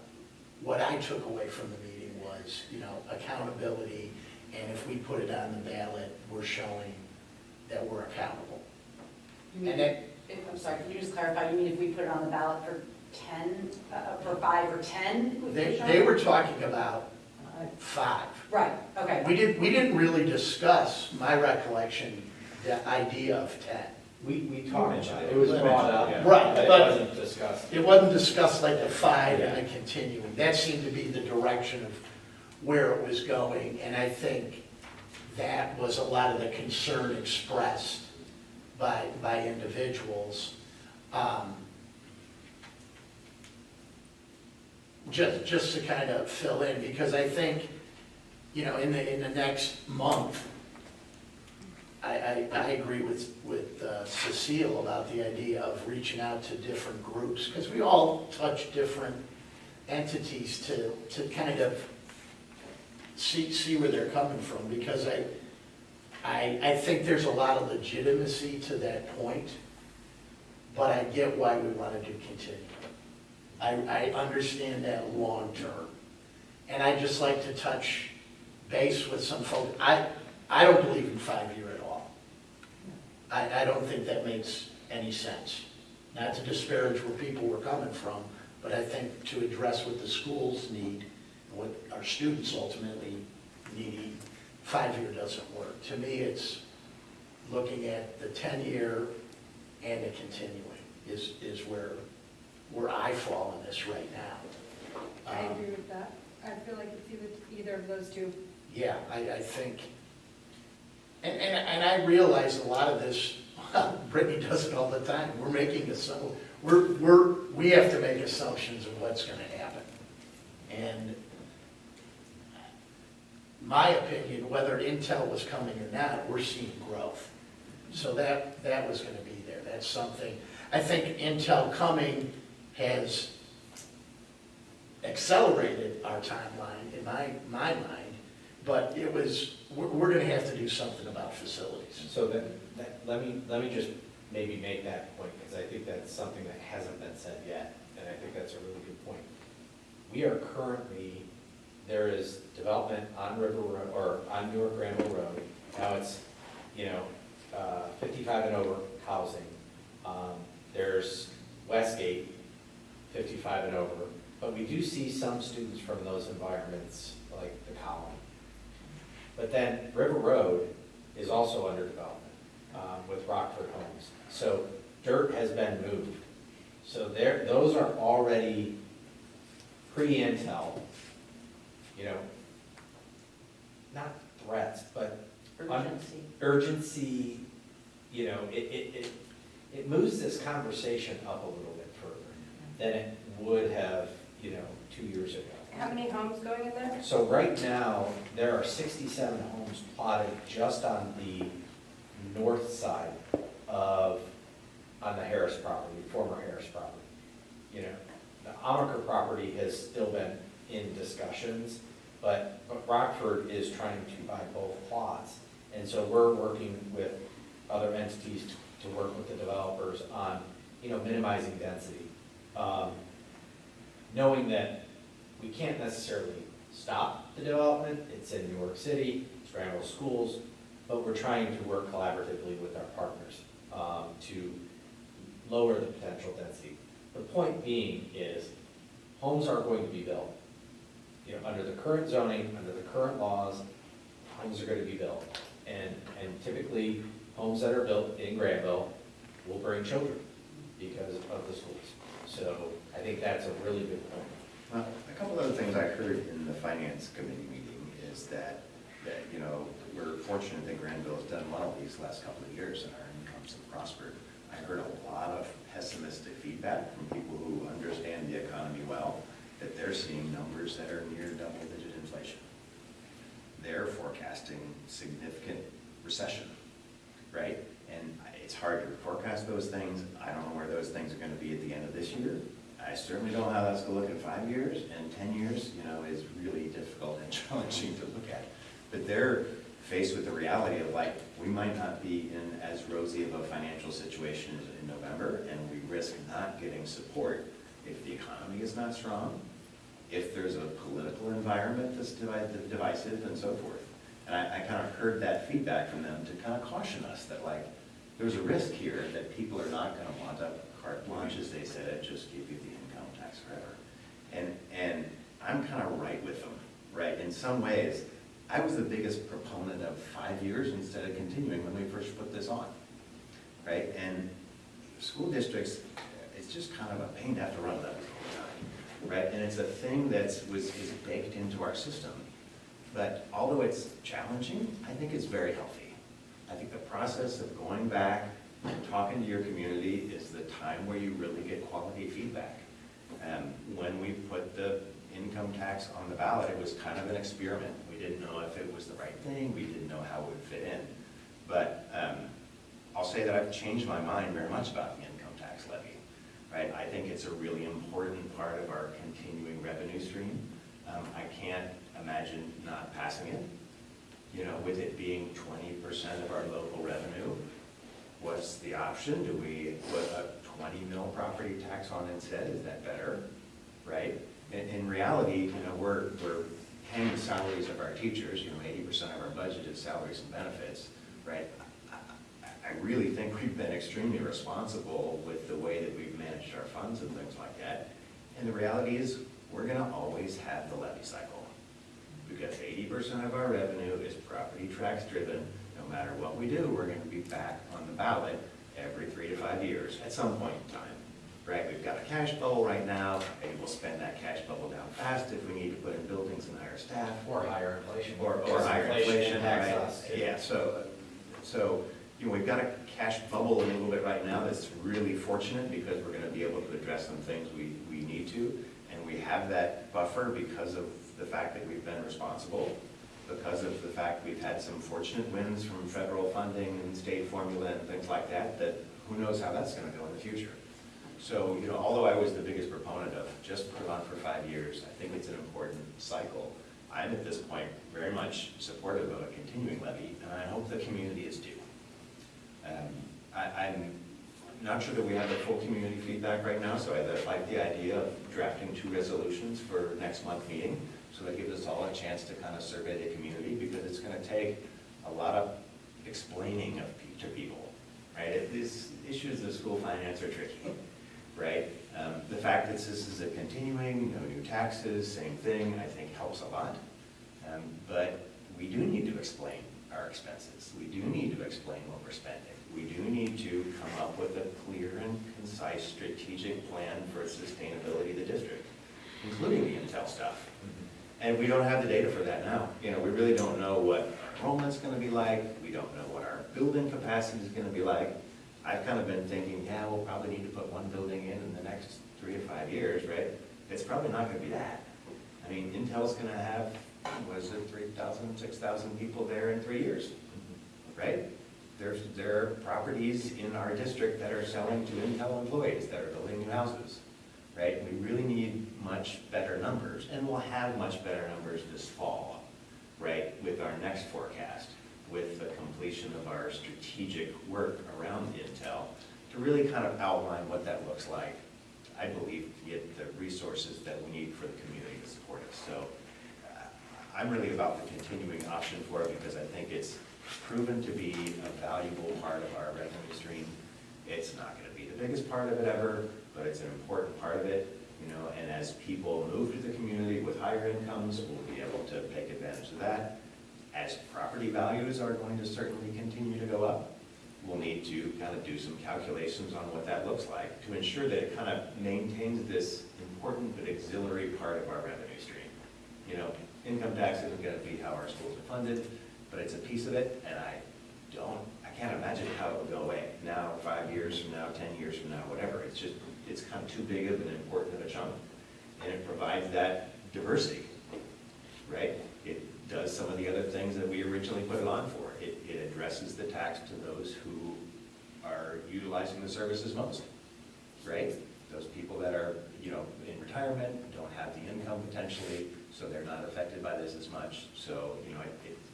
what I took away from the meeting was, you know, accountability, and if we put it on the ballot, we're showing that we're accountable. You mean, And that, I'm sorry, can you just clarify, you mean if we put it on the ballot for 10, for 5 or 10? they were talking about 5. Right, okay. We didn't really discuss, my recollection, the idea of 10. We talked about it, it was brought up. Yeah. Right, But it but wasn't discussed. it wasn't discussed like the 5 and the continuing. That seemed to be the direction of where it was going, and I think that was a lot of the concern expressed by individuals. Just to kind of fill in, because I think, you know, in the next month, I agree with Cecile about the idea of reaching out to different groups, because we all touch different entities to kind of see where they're coming from, because I think there's a lot of legitimacy to that point, but I get why we wanted to continue. I understand that long term. And I just like to touch base with some folks. I don't believe in 5-year at all. I don't think that makes any sense. Not to disparage where people were coming from, but I think to address what the schools need, and what our students ultimately need, 5-year doesn't work. To me, it's looking at the 10-year and the continuing is where I fall in this right now. I agree with that. I feel like it's either of those two. Yeah, I think, and I realize a lot of this, Brittany does it all the time. We're making we have to make assumptions of what's going to happen. And my opinion, whether Intel was coming or not, we're seeing growth. So that was going to be there. That's something. I think Intel coming has accelerated our timeline in my mind, but it was, we're gonna have to do something about facilities. So let me just maybe make that point, because I think that's something that hasn't been said yet, and I think that's a really good point. We are currently, there is development on River Road, or on Newark Granville Road. Now it's, 55 and over housing. There's Westgate, 55 and over, but we do see some students from those environments, like the Colony. But then River Road is also under development with Rockford Homes. So dirt has been moved. So those are already pre-intel, not threats, but urgency, it moves this conversation up a little bit further than it would have, 2 years ago. How many homes going in there? So right now, there are 67 homes plotted just on the north side on the Harris property, former Harris property. The Amaker property has still been in discussions, but Rockford is trying to buy both plots. And so we're working with other entities to work with the developers on, minimizing density. Knowing that we can't necessarily stop the development, it's in New York City, it's Granville Schools, but we're trying to work collaboratively with our partners to lower the potential density. The point being is, homes are going to be built. Under the current zoning, under the current laws, homes are going to be built. And typically, homes that are built in Granville will bring children because of the schools. So I think that's a really good point. Well, a couple other things I heard in the finance committee meeting is that we're fortunate that Granville has done well these last couple of years and our incomes have prospered. I heard a lot of pessimistic feedback from people who understand the economy well, that they're seeing numbers that are near double-digit inflation. They're forecasting significant recession, right? And it's hard to forecast those things. I don't know where those things are going to be at the end of this year. I certainly don't know how that's going to look in 5 years, and 10 years, is really difficult and challenging to look at. But they're faced with the reality of we might not be in as rosy of a financial situation as in November, and we risk not getting support if the economy is not strong, if there's a political environment that's divisive, and so forth. And I kind of heard that feedback from them to kind of caution us that there's a risk here that people are not going to want up carte blanche, as they said, just give you the income tax forever. And I'm kind of right with them, right? In some ways, I was the biggest proponent of 5 years instead of continuing when we first put this on, right? And school districts, it's just kind of a pain to have to run levies all the time, right? And it's a thing that is baked into our system. But although it's challenging, I think it's very healthy. I think the process of going back and talking to your community is the time where you really get quality feedback. When we put the income tax on the ballot, it was kind of an experiment. We didn't know if it was the right thing. We didn't know how it would fit in. But I'll say that I've changed my mind very much about the income tax levy. Right? I think it's a really important part of our continuing revenue stream. I can't imagine not passing it. With it being 20% of our local revenue, what's the option? Do we put a 20 mil property tax on instead? Is that better? Right? In reality, we're paying the salaries of our teachers. 80% of our budget is salaries and benefits. Right? I really think we've been extremely responsible with the way that we've managed our funds and things like that. And the reality is, we're going to always have the levy cycle, because 80% of our revenue is property tax driven. No matter what we do, we're going to be back on the ballot every 3 to 5 years at some point in time. Right? We've got a cash bubble right now. Maybe we'll spend that cash bubble down fast if we need to put in buildings and hire staff. Or higher inflation. Or higher inflation, impacts right? us, too. Yeah, so we've got a cash bubble a little bit right now that's really fortunate because we're going to be able to address some things we need to. And we have that buffer because of the fact that we've been responsible, because of the fact we've had some fortunate wins from federal funding and state formula and things like that, that who knows how that's going to go in the future. So, although I was the biggest proponent of just put it on for 5 years, I think it's an important cycle. I'm at this point very much supportive of a continuing levy, and I hope the community is too. I'm not sure that we have the full community feedback right now, so I like the idea of drafting 2 resolutions for next month meeting, so that gives us all a chance to kind of survey the community, because it's going to take a lot of explaining to people, right? These issues of school finance are tricky, right? The fact that this is a continuing, no new taxes, same thing, I think helps a lot. But we do need to explain our expenses. We do need to explain what we're spending. We do need to come up with a clear and concise strategic plan for sustainability of the district, including the Intel stuff. And we don't have the data for that now. We really don't know what our enrollment's going to be like. We don't know what our building capacity is going to be like. I've kind of been thinking, yeah, we'll probably need to put 1 building in the next 3 to 5 years, right? It's probably not going to be that. I mean, Intel's going to have, 3,000, 6,000 people there in 3 years, right? There are properties in our district that are selling to Intel employees that are building new houses, right? We really need much better numbers, and we'll have much better numbers this fall, right? With our next forecast, with the completion of our strategic work around Intel, to really kind of outline what that looks like, I believe, to get the resources that we need for the community to support us. So I'm really about the continuing option for it, because I think it's proven to be a valuable part of our revenue stream. It's not going to be the biggest part of it ever, but it's an important part of it. And as people move to the community with higher incomes, we'll be able to take advantage of that. As property values are going to certainly continue to go up, we'll need to kind of do some calculations on what that looks like to ensure that it kind of maintains this important but auxiliary part of our revenue stream. Income tax isn't going to be how our schools are funded, but it's a piece of it, and I can't imagine how it will go away now, 5 years from now, 10 years from now, whatever. It's kind of too big of an important of a chunk, and it provides that diversity, right? It does some of the other things that we originally put it on for. It addresses the tax to those who are utilizing the services most, right? Those people that are, in retirement, don't have the income potentially, so they're not affected by this as much. So,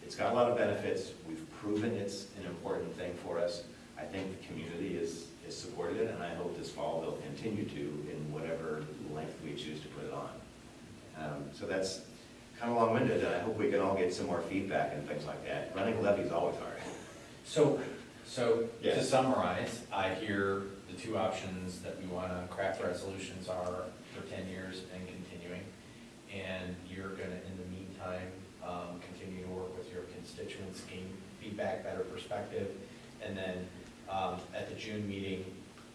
it's got a lot of benefits. We've proven it's an important thing for us. I think the community is supported it, and I hope this fall they'll continue to in whatever length we choose to put it on. So that's kind of long-winded, and I hope we can all get some more feedback and things like that. Running a levy is always hard. So Yeah. to summarize, I hear the 2 options that we want to craft resolutions are for 10 years and continuing. And you're going to, in the meantime, continue to work with your constituents, gain feedback, better perspective. And then at the June meeting,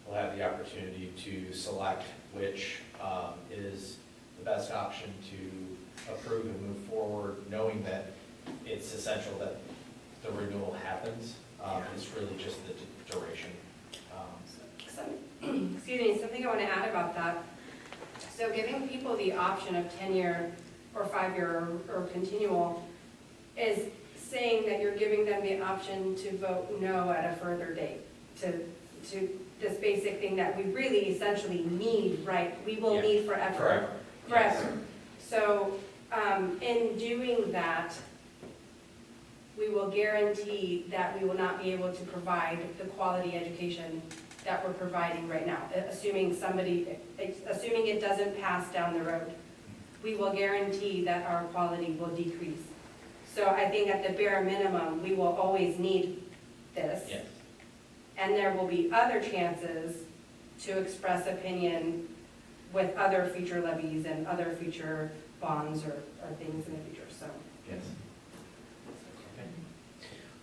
we'll have the opportunity to select which is the best option to approve and move forward, knowing that it's essential that the renewal happens. It's really just the duration. Excuse me, something I want to add about that. So giving people the option of 10-year or 5-year or continual is saying that you're giving them the option to vote no at a further date to this basic thing that we really essentially need, right? We will need forever. Forever. So in doing that, we will guarantee that we will not be able to provide the quality education that we're providing right now, assuming it doesn't pass down the road. We will guarantee that our quality will decrease. So I think at the bare minimum, we will always need this. Yes. And there will be other chances to express opinion with other future levies and other future bonds or things in the future, so. Yes. Okay.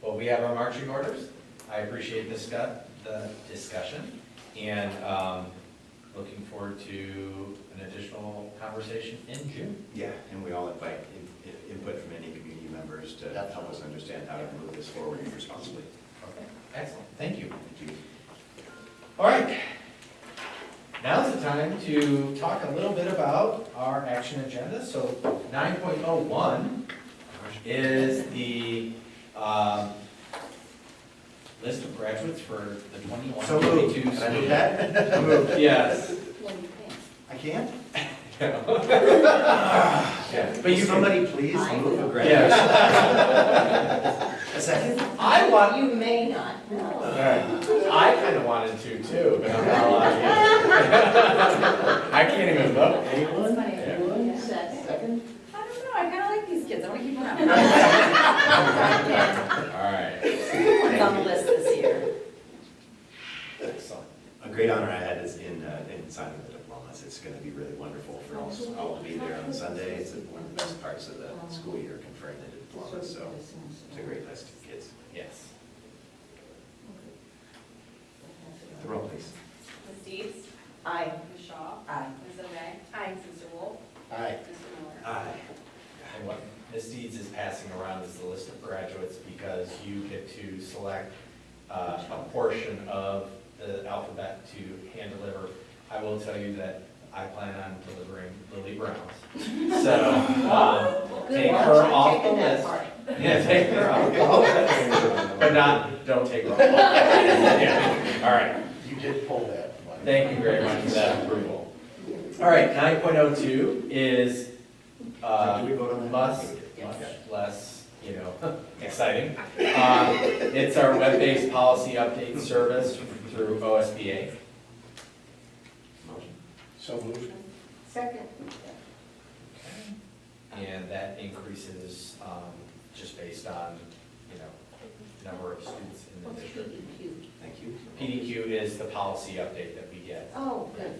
Well, we have our marching orders. I appreciate the discussion, and looking forward to an additional conversation in June. Yeah, and we all invite input from any community members to help us understand how to move this forward responsibly. Okay, excellent. Thank you. Thank you. All right. Now's the time to talk a little bit about our action agenda. So 9.01 is the list of graduates for the 21, So moved. 22 Can I school do that? So moved. Yes. I can't? Yeah. But you, somebody please move a Yes. A second? I want, You may not know. all right. I kind of wanted to too, but I'm not allowed to. I can't even vote. Anyone? funny. Anyone? Second? I don't know, I kinda like these kids, I wanna keep them out. All right. One's on the list this year. Excellent. A great honor I had is in signing the diplomas. It's going to be really wonderful for all to be there on Sunday. It's one of the best parts of the school year, conferring the diplomas, so it's a great list of kids. Yes. The roll, please. Ms. Deeds? Aye. Ms. Shaw? Aye. Ms. O'Day? Aye. Mr. Wolf? Aye. Mr. Miller? Aye. And what Ms. Deeds is passing around is the list of graduates because you get to select a portion of the alphabet to hand deliver. I will tell you that I plan on delivering Lily Brown's. So take her off the list. Yeah, take her off the list. But don't take her off. Yeah. All right. You did pull that. Thank you very much for that approval. All right, 9.02 is Do we vote on that? much less, exciting. It's our web-based policy update service through OSBA. Motion. So moved. Second. And that increases just based on, number of students in the What's district. PEQ? Thank you. PDQ is the policy update that we get. Oh, good.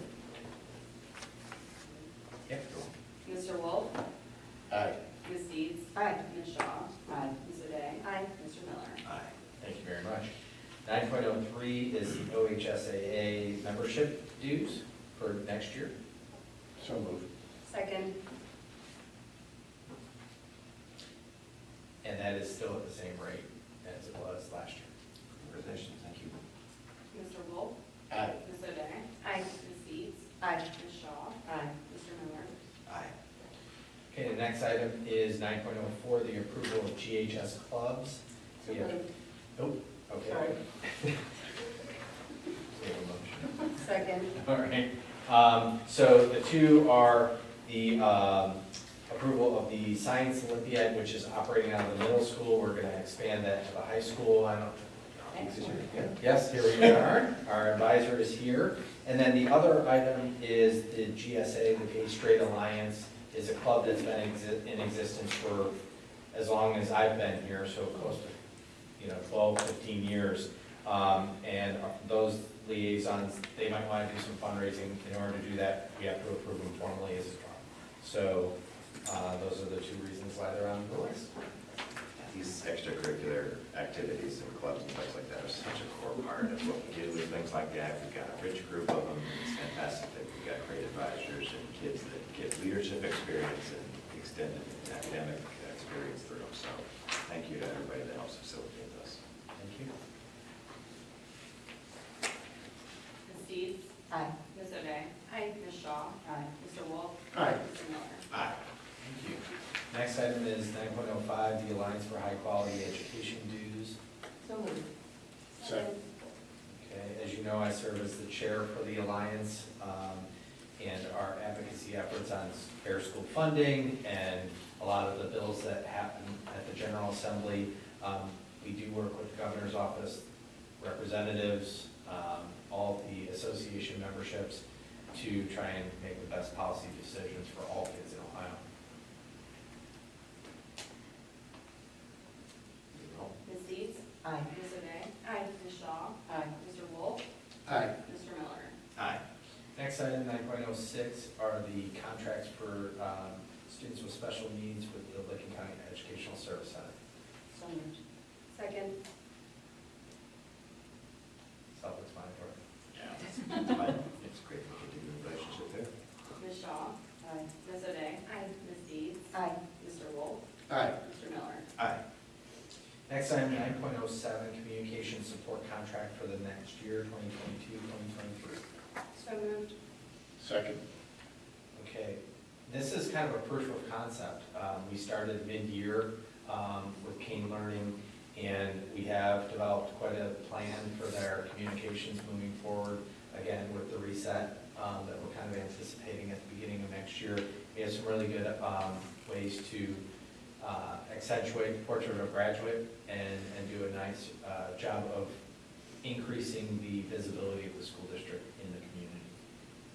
Yep. Mr. Wolf? Aye. Ms. Deeds? Aye. Ms. Shaw? Aye. Ms. O'Day? Aye. Mr. Miller? Aye. Thank you very much. 9.03 is the OHSAA membership dues for next year. So moved. Second. And that is still at the same rate as it was last year. Congratulations. Thank you. Mr. Wolf? Aye. Ms. O'Day? Aye. Ms. Deeds? Aye. Ms. Shaw? Aye. Mr. Miller? Aye. Okay, the next item is 9.04, the approval of GHS clubs. So We have- moved. Oh, okay. Sorry. We have a motion. Second. All right. So the two are the approval of the Science Olympiad, which is operating out of the middle school. We're going to expand that to the high school. Yes, here we are. Our advisor is here. And then the other item is the GSA, the Gay Straight Alliance, is a club that's been in existence for as long as I've been here, so close to 12, 15 years. And those liaisons, they might want to do some fundraising. In order to do that, we have to approve them formally as a club. So those are the two reasons why they're on the list. These extracurricular activities and clubs and things like that are such a core part of what we do with things like that. We've got a rich group of them, and it's fantastic that we've got great advisors and kids that get leadership experience and extended academic experience through them. So thank you to everybody that helps facilitate this. Thank you. Ms. Deeds? Aye. Ms. O'Day? Aye. Ms. Shaw? Aye. Mr. Wolf? Aye. Mr. Miller? Aye. Thank you. Next item is 9.05, the Alliance for High Quality Education dues. So moved. Second. Okay, as you know, I serve as the chair for the Alliance, and our advocacy efforts on fair school funding and a lot of the bills that happen at the General Assembly. We do work with the Governor's Office, representatives, all the association memberships to try and make the best policy decisions for all kids in Ohio. Ms. Deeds? Aye. Ms. O'Day? Aye. Ms. Shaw? Aye. Mr. Wolf? Aye. Mr. Miller? Aye. Next item, 9.06, are the contracts for students with special needs with the Licking County Educational Service Center. So moved. Second. Self-explanatory. Yeah. It's great to continue the relationship there. Ms. Shaw? Aye. Ms. O'Day? Aye. Ms. Deeds? Aye. Mr. Wolf? Aye. Mr. Miller? Aye. Next item, 9.07, communication support contract for the next year, 2022-2023. So moved. Second. Okay, this is kind of a proof of concept. We started mid-year with Kane Learning, And we have developed quite a plan for their communications moving forward, again, with the reset that we're kind of anticipating at the beginning of next year. We have some really good ways to accentuate the portrait of a graduate and do a nice job of increasing the visibility of the school district in the community.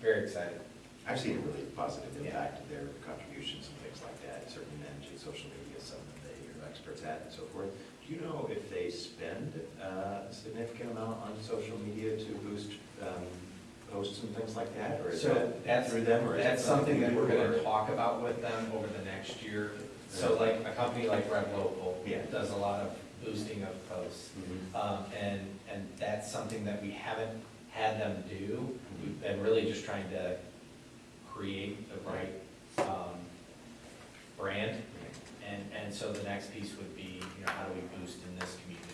Very excited. I've seen a really positive impact of their contributions and things like that, certainly managing social media, something they are experts at and so forth. Do you know if they spend a significant amount on social media to boost posts and things like that? Or is that through them? Or That's something that we're going to talk about with them over the next year. So like a company like Red Local does a lot of boosting of posts. And that's something that we haven't had them do. We've been really just trying to create the right brand. And so the next piece would be, how do we boost in this community?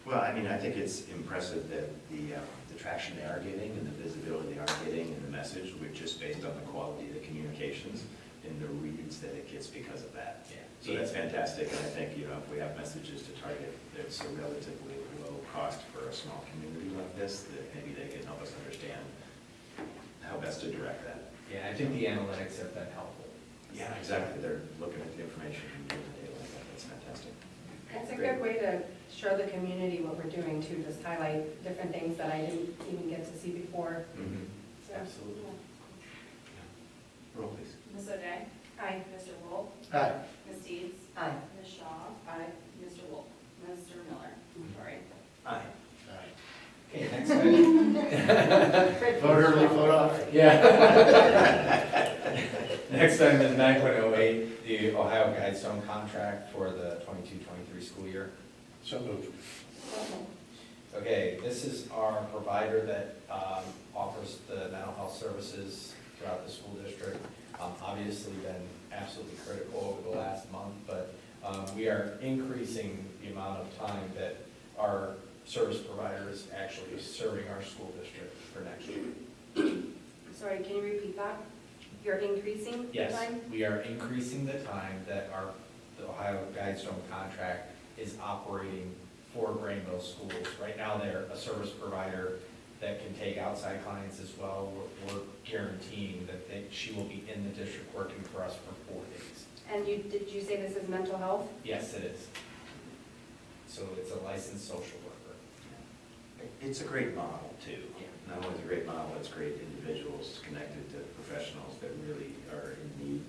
Well, I mean, I think it's impressive that the traction they are getting and the visibility they are getting and the message, which is based on the quality of the communications and the reads that it gets because of that. So that's fantastic, and I think, if we have messages to target that's a relatively low cost for a small community like this, that maybe they can help us understand how best to direct that. Yeah, I think the analytics have been helpful. Yeah, exactly. They're looking at the information and doing the data like that. That's fantastic. It's a good way to show the community what we're doing too, just highlight different things that I didn't even get to see before. So- Absolutely. Roll, please. Ms. O'Day? Aye. Mr. Wolf? Aye. Ms. Deeds? Aye. Ms. Shaw? Aye. Mr. Wolf? Mr. Miller? Sorry. Aye. Okay, next item. Vote early, vote often. Yeah. Next item is 9.08, the Ohio Guidestone contract for the 22-23 school year. So moved. Okay, this is our provider that offers the mental health services throughout the school district. Obviously been absolutely critical over the last month, but we are increasing the amount of time that our service provider is actually serving our school district for next year. Sorry, can you repeat that? You're increasing the Yes, time? we are increasing the time that the Ohio Guidestone contract is operating for Granville schools. Right now, they're a service provider that can take outside clients as well. We're guaranteeing that she will be in the district working for us for 4 days. And did you say this is mental health? Yes, it is. So it's a licensed social worker. It's a great model, too. Not only is it a great model, it's great individuals connected to professionals that really are in need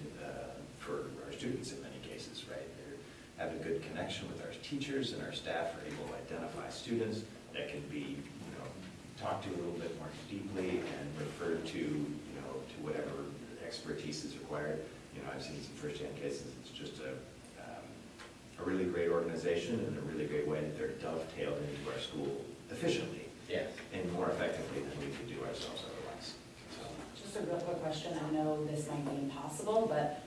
for our students in many cases, right? They have a good connection with our teachers, and our staff are able to identify students that can be, talked to a little bit more deeply and referred to, to whatever expertise is required. I've seen some firsthand cases. It's just a really great organization and a really great way that they're dovetailed into our school efficiently. Yes. And more effectively than we could do ourselves otherwise. So, Just a real quick question, I know this might be impossible, but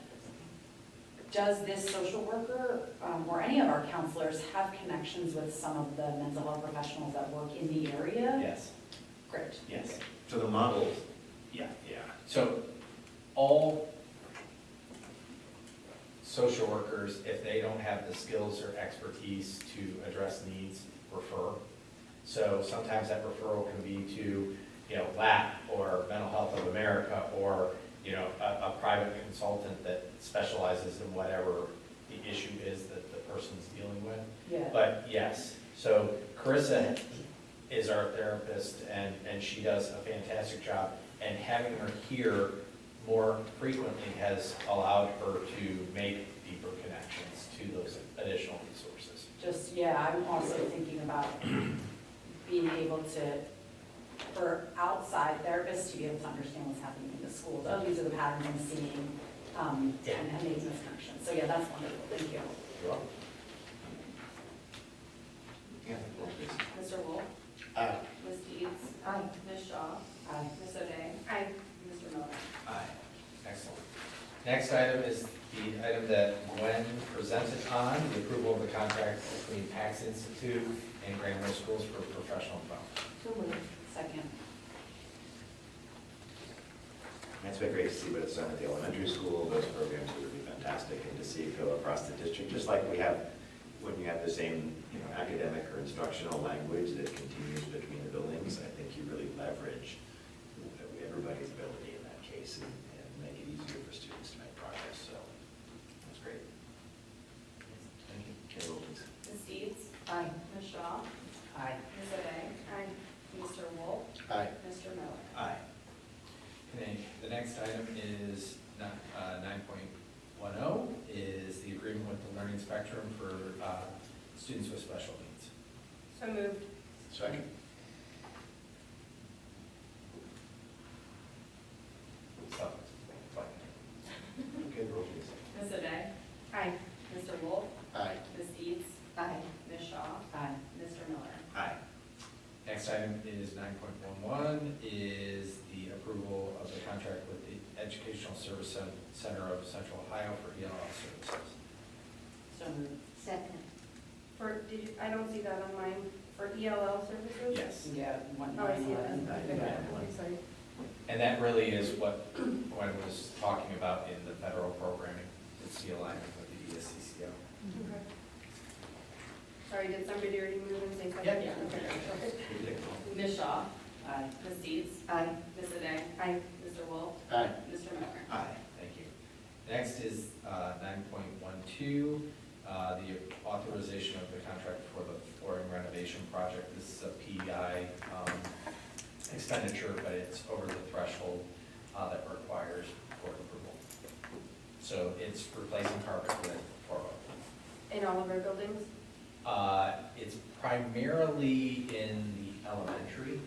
does this social worker or any of our counselors have connections with some of the mental health professionals that work in the area? Yes. Great. Yes. so the model, yeah. So all social workers, if they don't have the skills or expertise to address needs, refer. So sometimes that referral can be to, LAP or Mental Health of America or, a private consultant that specializes in whatever the issue is that the person's dealing with. Yeah. But yes, so Carissa is our therapist and she does a fantastic job. And having her here more frequently has allowed her to make deeper connections to those additional resources. Just, I'm also thinking about being able to, for outside therapists to be able to understand what's happening in the schools. Oh, these are the patterns I'm seeing, and making those connections. So that's wonderful, thank you. You're welcome. Yeah, roll, please. Mr. Wolf? Aye. Ms. Deeds? Aye. Ms. Shaw? Aye. Ms. O'Day? Aye. Mr. Miller? Aye. Excellent. Next item is the item that Gwen presented on, the approval of the contract between PAX Institute and Granville Schools for professional development. So moved. Second. It's been great to see what it's done at the elementary school. Those programs would be fantastic, and to see it go across the district, just like we have when you have the same, you know, academic or instructional language that continues between the buildings, I think you really leverage everybody's ability in that case and make it easier for students to make progress, so that's great. Thank you. Okay, roll please. Ms. Deeds? Aye. Ms. Shaw? Aye. Ms. O'Day? Aye. Mr. Wolf? Aye. Mr. Miller? Aye. Okay, the next item is 9.10 is the agreement with the Learning Spectrum for students with special needs. So moved. Second. So, Okay, roll please. Ms. O'Day? Aye. Mr. Wolf? Aye. Ms. Deeds? Aye. Ms. Shaw? Aye. Mr. Miller? Aye. next item is 9.11 is the approval of the contract with the Educational Service Center of Central Ohio for ELL services. So moved. Second. I don't see that on mine, for ELL services? Yes. Yeah, one Oh, I see it. line. Okay, I'm sorry. And that really is what Gwen was talking about in the federal programming. It's the alignment with the ESCCO. Okay. Sorry, did somebody already move and say something? Yeah. Okay. Ms. Shaw? Aye. Ms. Deeds? Aye. Ms. O'Day? Aye. Mr. Wolf? Aye. Mr. Miller? Aye, thank you. Next is 9.12, the authorization of the contract for the flooring renovation project. This is a PEI expenditure, but it's over the threshold that requires court approval. So it's replacing carpet with floor. In all of our buildings? It's primarily in the elementary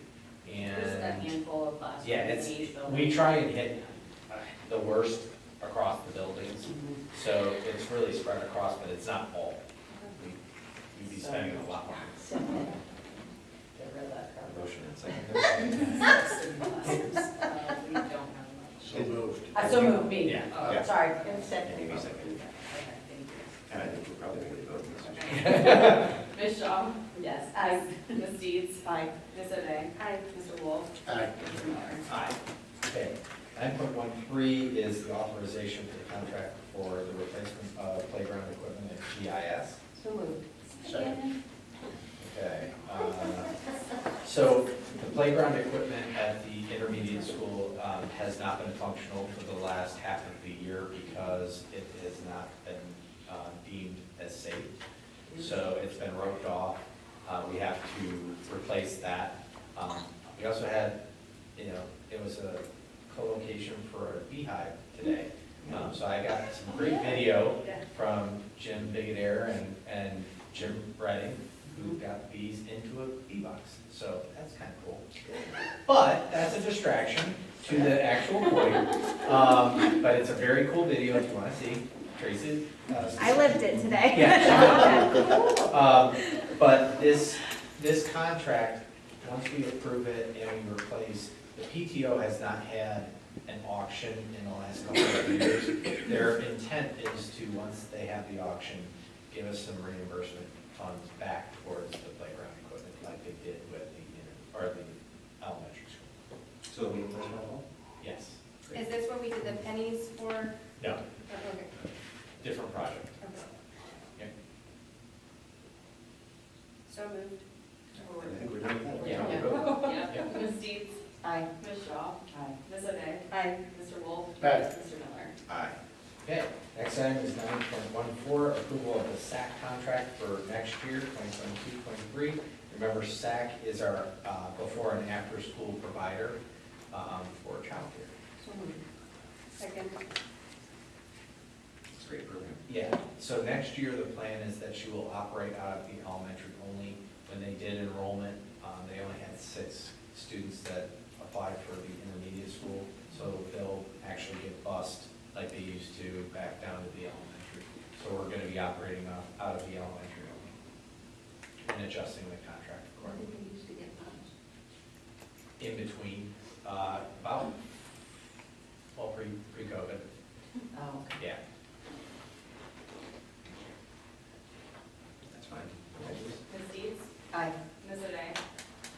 and. Just a handful of classrooms Yeah, in it's, each building. we try and hit the worst across the buildings, so it's really spread across, but it's not all. We'd be spending a lot more. Second. Get rid of that crowd. Motion and second. We don't have much. So moved. So moved, me. Yeah. Yeah. Sorry, and second. Amy second. Okay, thank you. And I think we're probably going to vote. Ms. Shaw? Yes, aye. Ms. Deeds? Aye. Ms. O'Day? Aye. Mr. Wolf? Aye. Mr. Miller? Aye. Okay. 9.13 is the authorization for the contract for the replacement of playground equipment at GIS. So moved. Second. Okay. So the playground equipment at the intermediate school has not been functional for the last half of the year because it has not been deemed as safe. So it's been roped off. We have to replace that. We also had, it was a co-location for a beehive today. So I got some great video from Jim Bigodair and Jim Redding, who got bees into a bee box. So that's kind of cool. But that's a distraction to the actual point. But it's a very cool video if you want to see. Tracy? I lived it today. Yeah. But this contract, once we approve it and we replace, the PTO has not had an auction in the last couple of years. Their intent is to, once they have the auction, give us some reimbursement funds back towards the playground equipment like they did with the elementary school. So we vote on all? Yes. Is this what we did the pennies for? No, Oh, okay. different project. Okay. Yeah. So moved. I think we're done with that. Yeah. Yeah. Ms. Deeds? Aye. Ms. Shaw? Aye. Ms. O'Day? Aye. Mr. Wolf? Aye. Mr. Miller? Aye. Okay, next item is 9.14, approval of the SAC contract for next year, 2022-23. Remember, SAC is our before and after school provider for childcare. So moved. Second. It's a great program. Yeah, so next year, the plan is that she will operate out of the elementary only. When they did enrollment, they only had 6 students that applied for the intermediate school, so they'll actually get bused like they used to back down to the elementary. So we're gonna be operating out of the elementary only and adjusting the contract When did accordingly. we used to get funds? In between, pre-COVID, Oh, okay. yeah. That's fine. Ms. Deeds? Aye. Ms. O'Day?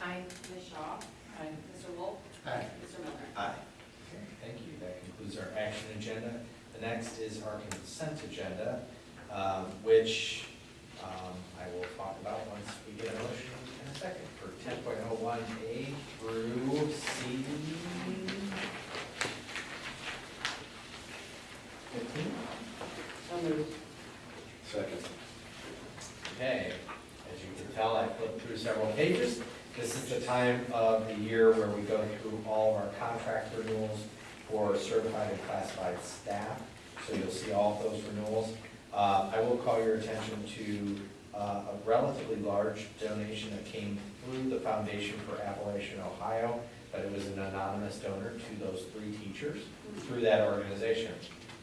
Aye. Ms. Shaw? Aye. Mr. Wolf? Aye. Mr. Miller? Aye. Okay, thank you. That concludes our action agenda. The next is our consent agenda, which tell, I flipped through several pages. This is the time of the year where we go through all of our contract renewals for certified and classified staff. So you'll see all of those renewals. I will call your attention to a relatively large donation that came through the Foundation for Appalachian Ohio, but it was an anonymous donor to those 3 teachers through that organization,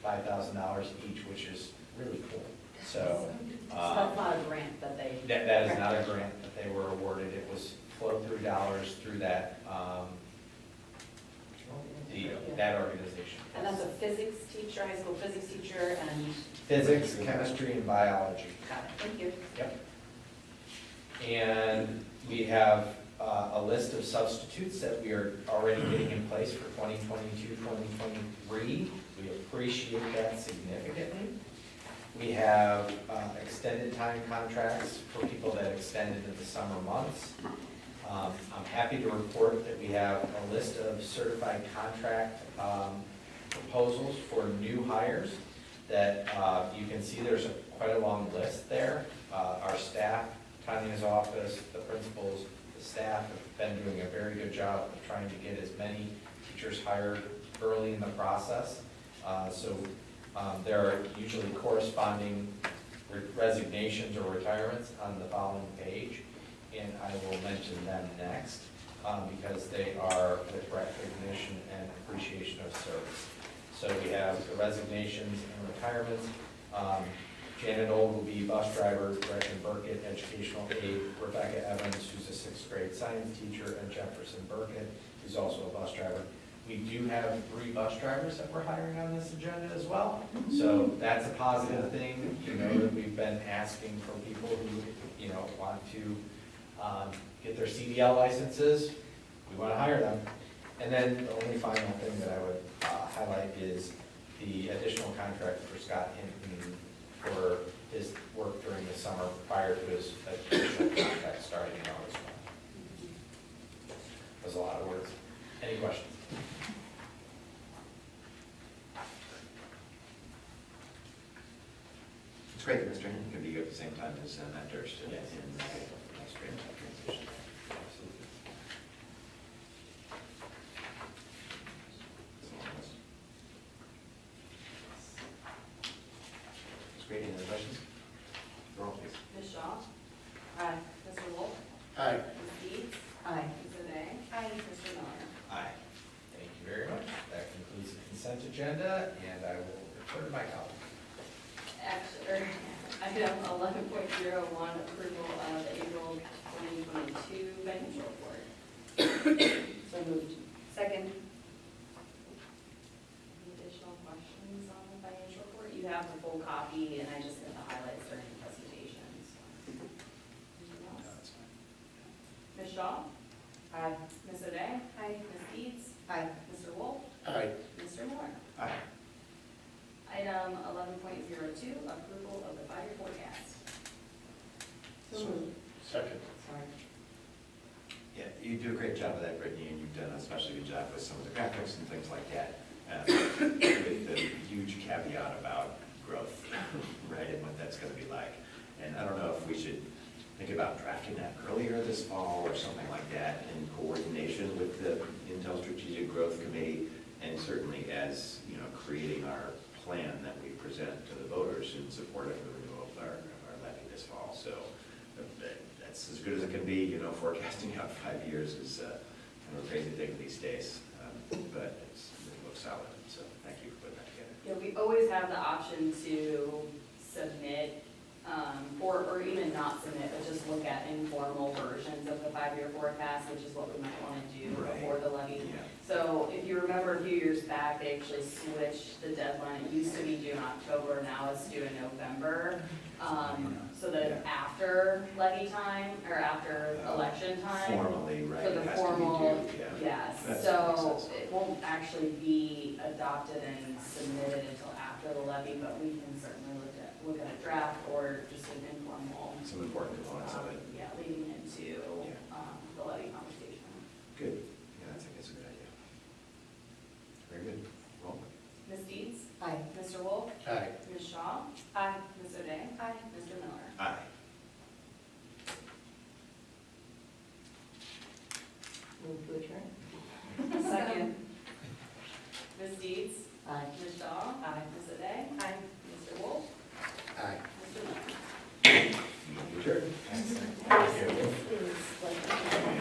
$5,000 each, which is really cool. So It's not a grant that they. that is not a grant that they were awarded. It was flow-through dollars through that, that organization. And that's a physics teacher, high school physics teacher, and. Physics, chemistry, and biology. Got it, thank you. Yep. And we have a list of substitutes that we are already getting in place for 2022, 2023. We appreciate that significantly. We have extended time contracts for people that extended in the summer months. I'm happy to report that we have a list of certified contract proposals for new hires that you can see there's quite a long list there. Our staff, Tanya's office, the principals, the staff have been doing a very good job of trying to get as many teachers hired early in the process. So there are usually corresponding resignations or retirements on the following page, and I will mention them next because they are with recognition and appreciation of service. So we have the resignations and retirements. Janet Old will be bus driver, Gretchen Burkett, educational aide, Rebecca Evans, who's a 6th grade science teacher, and Jefferson Burkett, who's also a bus driver. We do have 3 bus drivers that we're hiring on this agenda as well. So that's a positive thing. You know that we've been asking for people who, want to get their CDL licenses. We want to hire them. And then the only final thing that I would highlight is the additional contract for Scott Hinton for his work during the summer prior to his additional contract starting in August 1. That was a lot of words. Any questions? It's great that Mr. Hinton can be here at the same time as Matt Durst in next grade transition. Absolutely. That's great. Any other questions? Roll, please. Ms. Shaw? Aye. Mr. Wolf? Aye. Ms. Deeds? Aye. Ms. Adai? Aye. Mr. Miller? Aye. Thank you very much. That concludes the consent agenda, and I will refer to my colleague. Actually, item 11.01, approval of the April 2022 financial report. So moved. Second. Any additional questions on the financial report? You have the full copy, and I just hit the highlights during the presentations. Anything else? No, that's fine. Ms. Shaw? Aye. Ms. Adai? Aye. Ms. Deeds? Aye. Mr. Wolf? Aye. Mr. Moore? Aye. Item 11.02, approval of the 5-year forecast. So moved. Second. Sorry. Yeah, you do a great job of that, Brittany, and you've done an especially good job with some of the graphics and things like that. With the huge caveat about growth, right, and what that's going to be like. And I don't know if we should think about drafting that earlier this fall or something like that in coordination with the Intel Strategic Growth Committee, and certainly as, creating our plan that we present to the voters in support of the renewal of our levy this fall. So that's as good as it can be, forecasting out 5 years is kind of a crazy thing these days, but it looks solid, so thank you for putting that together. Yeah, we always have the option to submit, or even not submit, but just look at informal versions of the 5-year forecast, which is what we might want to do Right. before the levy. Yeah. So if you remember a few years back, they actually switched the deadline. It used to be due in October, now it's due in November. So that after levy time, or after election time. Formally, right. For the it has to be formal, due, yeah. yes. That So makes sense. it won't actually be adopted and submitted until after the levy, but we can certainly look at a draft or just an informal. Some important components of it. Yeah, leading into Yeah. the levy conversation. Good. Yeah, that's a good idea. Very good. Roll. Ms. Deeds? Aye. Mr. Wolf? Aye. Ms. Shaw? Aye. Ms. O'Day? Aye. Mr. Miller? Aye. Thank you.